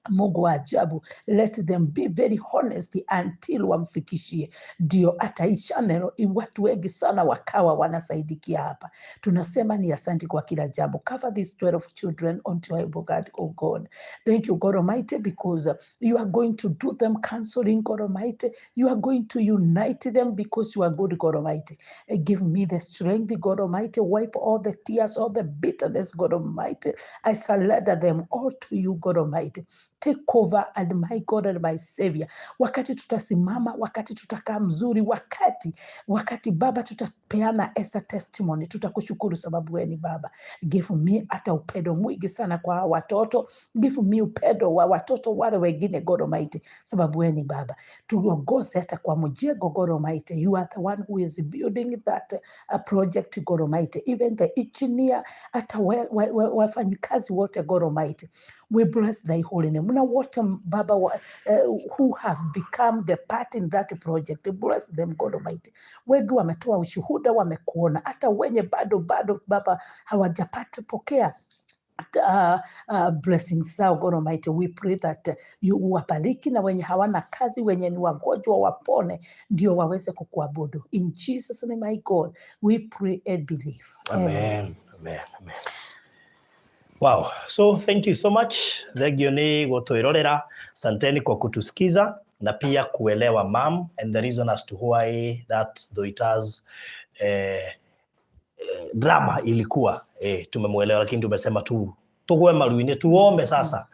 Mungu wa ajabu, let them be very honest until wamfikishie. Ndio hata hii channel watu wengi sana wakawa wanasaidikia hapa. Tunasema ni asante kwa kila jambo. Cover these 12 children onto your God, oh God. Thank you God Almighty because you are going to do them counseling God Almighty. You are going to unite them because you are good God Almighty. Give me the strength God Almighty. Wipe all the tears, all the bitterness God Almighty. I surrender them all to you God Almighty. Take over and my God and my Savior. Wakati tutasimama, wakati tutakaa mzuri, wakati Baba tutapeana as a testimony, tutakushukuru sababu wewe ni Baba. Give me hata upendo mwingi sana kwa watoto. Give me upendo wa watoto wale wengine God Almighty sababu wewe ni Baba. Tuongoze hata kwa mjengo God Almighty. You are the one who is building that project God Almighty. Even the engineer, hata wafanyikazi wote God Almighty. We bless thy holy name. Now what Baba who have become the part in that project, bless them God Almighty. Wengi wametoa ushuhuda, wamekuona. Hata wenye bado Baba hawajapata pokea blessings zao God Almighty. We pray that you wabariki, na wenye hawana kazi, wenye ni wagonjwa wapone, ndio waweze kukuabudu. In Jesus name my God, we pray and believe. Amen. Amen. Amen. Wow, so thank you so much. Thegio ni gũtwĩrorera. Asanteni kwa kutusikiza na pia kuelewa mam and the reason as to why that Thuita's drama ilikuwa tumemuelewa, lakini tumesema tu tuwe maluine, tuombe sasa.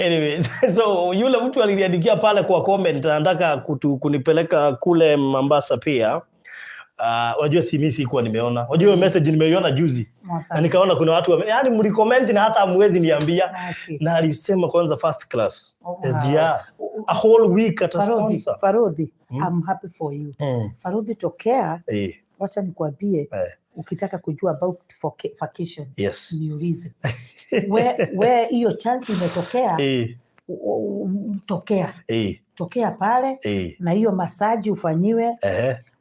Anyways, so yule mtu aliniandikia pale kwa comment anataka kunipeleka kule Mombasa pia. Unajua si mimi sikuwa nimeona. Unajua hiyo message nimeiona juzi. Na nikaona kuna watu yani mlicomment na hata hamwezi niambia. Na alisema kwanza first class. SGR. A whole week at a sponsor. Farodhi, I'm happy for you. Farodhi tokea. Wacha nikwambie ukitaka kujua about vacation. Yes. Niulize. Where hiyo chance imetokea? Tokea pale na hiyo masaji ufanyiwe.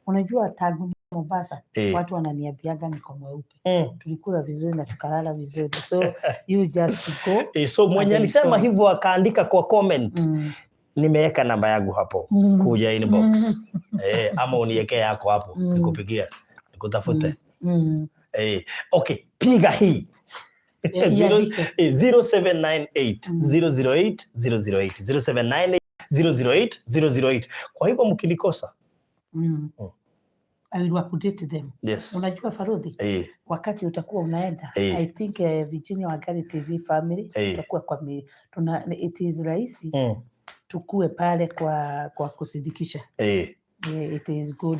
Unajua tangu Mombasa watu wananiambiaga niko mweupe. Tulikula vizuri na tukalala vizuri. So you just go. So mwenye alisema hivyo akaandika kwa comment. Nimeweka namba yangu hapo. Kuja inbox. Ama uniwekee yako hapo. Nikupigia. Nikutafute. Okay, piga hii. 0798 008 008 0798 008 008. Kwa hivyo mkinikosa I will update them. Yes. Unajua Farodhi, wakati utakuwa unaenda, I think Virginia Wangari TV family tutakuwa it is rahisi tukue pale kwa kusidikisha. It is good.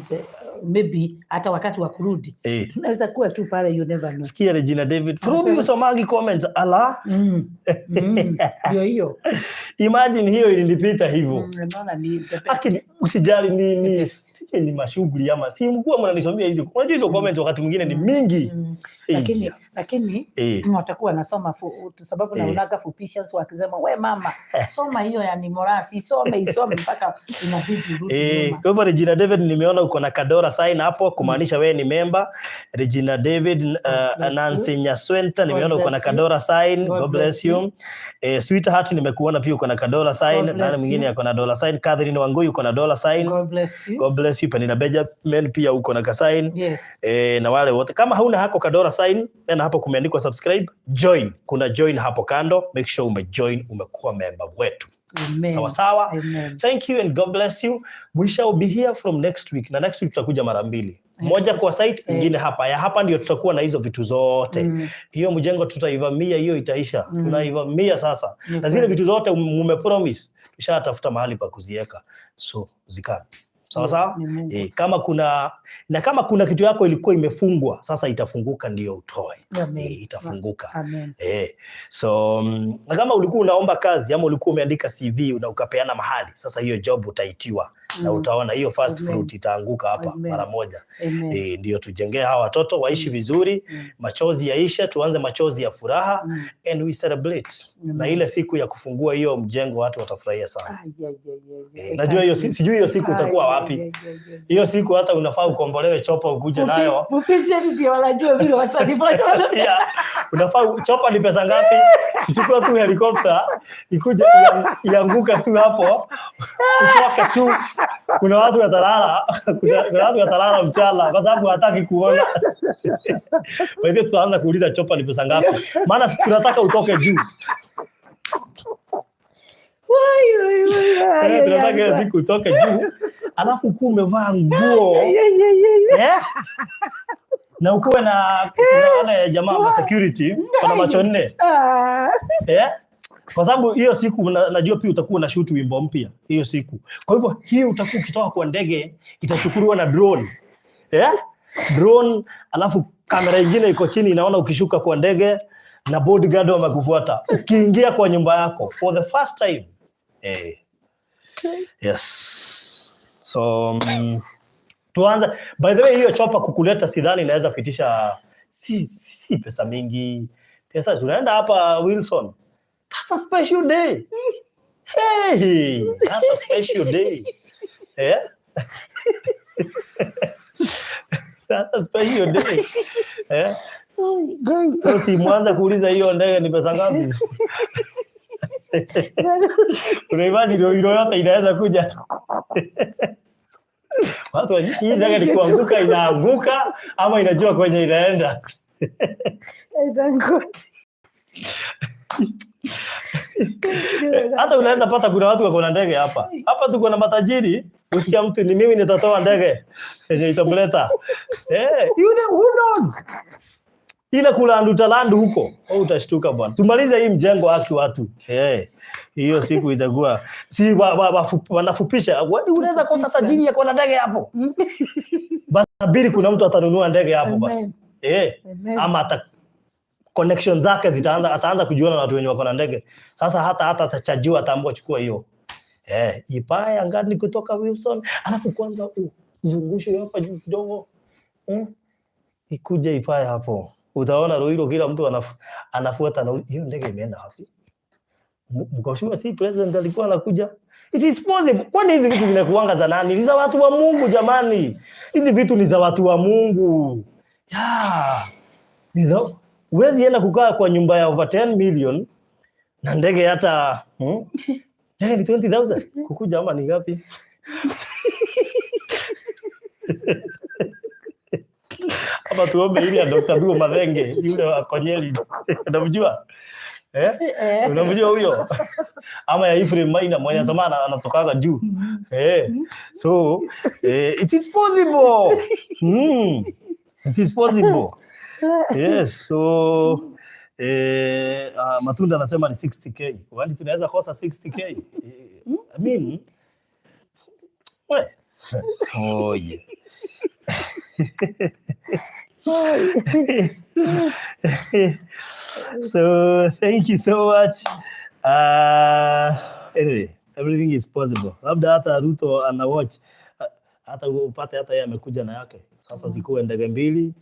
Maybe hata wakati wa kurudi tunaweza kuwa tu pale, you never know. Sikia Regina David Farodhi usomagi comments ala. Hiyo Imagine hiyo ilinipita hivyo. Unaona ni lakini usijali ni mashughuli ama si mkuu mnanisomea hizo. Unajua hizo comments wakati mwingine ni mingi. Lakini watakuwa nasoma sababu naonaga fupishes wakisema we mama soma hiyo ya Nimorasi isome mpaka inabidi urudi nyuma. Kwa hivyo Regina David nimeona uko na Kadora sign hapo kumaanisha wewe ni member. Regina David Nancy Nyaswenta nimeona uko na Kadora sign. God bless you. Sweetheart nimekuona pia uko na Kadora sign. Nani mwingine ako na dollar sign? Catherine Wangui uko na dollar sign. God bless you. God bless you. Penina Benjamin pia uko na ka sign. Yes. Na wale wote kama hauna hako Kadora sign na hapo kumeandikwa subscribe, join. Kuna join hapo kando. Make sure umejoin, umekuwa member wetu. Amen. Sawa sawa. Amen. Thank you and God bless you. We shall be here from next week. Na next week tutakuja mara mbili. Moja kwa site, ingine hapa. Ya hapa ndio tutakuwa na hizo vitu zote. Hiyo mjengo tutaivamia, hiyo itaisha. Tunaivamia sasa. Na zile vitu zote mumepromise, tushatafuta mahali pa kuziweka. So zikana. Sawa sawa? Kama kuna kitu yako ilikuwa imefungwa, sasa itafunguka ndio utoe. Itafunguka. Amen. So na kama ulikuwa unaomba kazi ama ulikuwa umeandika CV na ukapeana mahali, sasa hiyo job utaitiwa na utaona hiyo first fruit itaanguka hapa mara moja. Ndio tujengee hawa watoto waishi vizuri, machozi yaisha, tuanze machozi ya furaha and we celebrate. Na ile siku ya kufungua hiyo mjengo watu watafurahia sana. Najua hiyo sijui hiyo siku utakuwa wapi. Hiyo siku hata unafaa ukombolewe chopa ukuje nayo. Mpiche ndio wanajua vile wasanifanya. Unafaa chopa ni pesa ngapi? Kuchukua tu helicopter ikuje ianguka tu hapo. Utoke tu. Kuna watu watalala mchana kwa sababu hataki kuona. Kwa hivyo tutaanza kuuliza chopa ni pesa ngapi? Maana tunataka utoke juu. Tunataka siku utoke juu. Alafu ukuwe umevaa nguo. Na ukuwe na wale jamaa wa security kwa macho nne. Kwa sababu hiyo siku najua pia utakuwa na shoot wimbo mpya hiyo siku. Kwa hivyo hiyo utakuwa ukitoka kwa ndege itachukuliwa na drone. Drone, alafu kamera nyingine iko chini inaona ukishuka kwa ndege na bodyguard wamekufuata. Ukiingia kwa nyumba yako for the first time. Yes. So tuanze. By the way hiyo chopa kukuleta sidhani inaweza pitisha si pesa mingi. Pesa tunaenda hapa Wilson. That's a special day. Hey, that's a special day. That's a special day. So si mwanza kuuliza hiyo ndege ni pesa ngapi? Unaimagine hilo yote inaweza kuja. Watu hii ndege ni kuanguka inaanguka ama inajua kwenye inaenda. Hata unaweza pata kuna watu wako na ndege hapa. Hapa tuko na matajiri, usikia mtu ni mimi nitatoa ndege yenye itamleta. You know, who knows? Ile utalandu huko. Utashtuka bwana. Tumalize hii mjengo haki watu. Hiyo siku itakuwa si wanafupisha. Unaweza kosa sajili ya kwa ndege hapo. Basi bili kuna mtu atanunua ndege hapo basi. Ama ata connection zake ataanza kujiona na watu wenye wako na ndege. Sasa hata atachajiwa ataambiwa chukua hiyo. Ipaya angani kutoka Wilson, alafu kwanza zungusho hapa juu kidogo. Ikuja ipaya hapo. Utaona Ruiro kila mtu anafuata na hiyo ndege imeenda wapi? Mkashua si president alikuwa anakuja. It is possible. Kwani hizi vitu zinakuanga za nani? Ni za watu wa Mungu jamani. Hizi vitu ni za watu wa Mungu. Huwezi enda kukaa kwa nyumba ya over 10 million na ndege hata ndege ni 20,000 kukuja ama ni ngapi? Hapa tuombe ili ya Dr. Duo Madhenge yule wa Konyeli. Unamjua? Unamjua huyo? Ama ya Ifrem Maina mwenye samana anatokaga juu. So it is possible. It is possible. Yes, so Matunda anasema ni 60k. Wani tunaweza kosa 60k? I mean, yeah. So thank you so much. Anyway, everything is possible. Labda hata Ruto ana watch hata upate hata yeye amekuja na yake. Sasa zikuwe ndege mbili.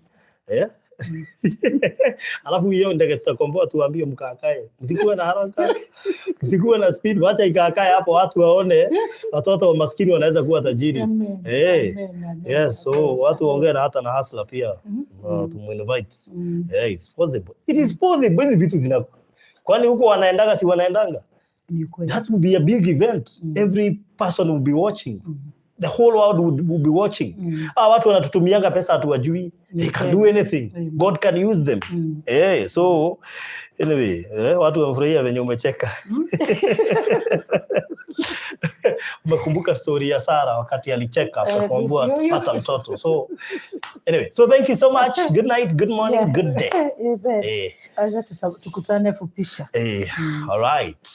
Alafu hiyo ndege tutakomboa tuambie mkaakae. Msikuwe na haraka. Msikuwe na speed, wacha ikakae hapo watu waone watoto wa maskini wanaweza kuwa tajiri. Yes, so watu waongee na hata na hustler pia. Tuminvite. It's possible. It is possible. Hizi vitu zina kwani huko wanaendaga si wanaendanga? That would be a big event. Every person will be watching. The whole world will be watching. Watu wanatutumianga pesa hatuwajui. They can do anything. God can use them. So anyway, watu wamfurahia venye umecheka. Umekumbuka story ya Sara wakati alicheka akakwambia pata mtoto. So anyway, so thank you so much. Good night, good morning, good day. Acha tukutane fupisha. All right.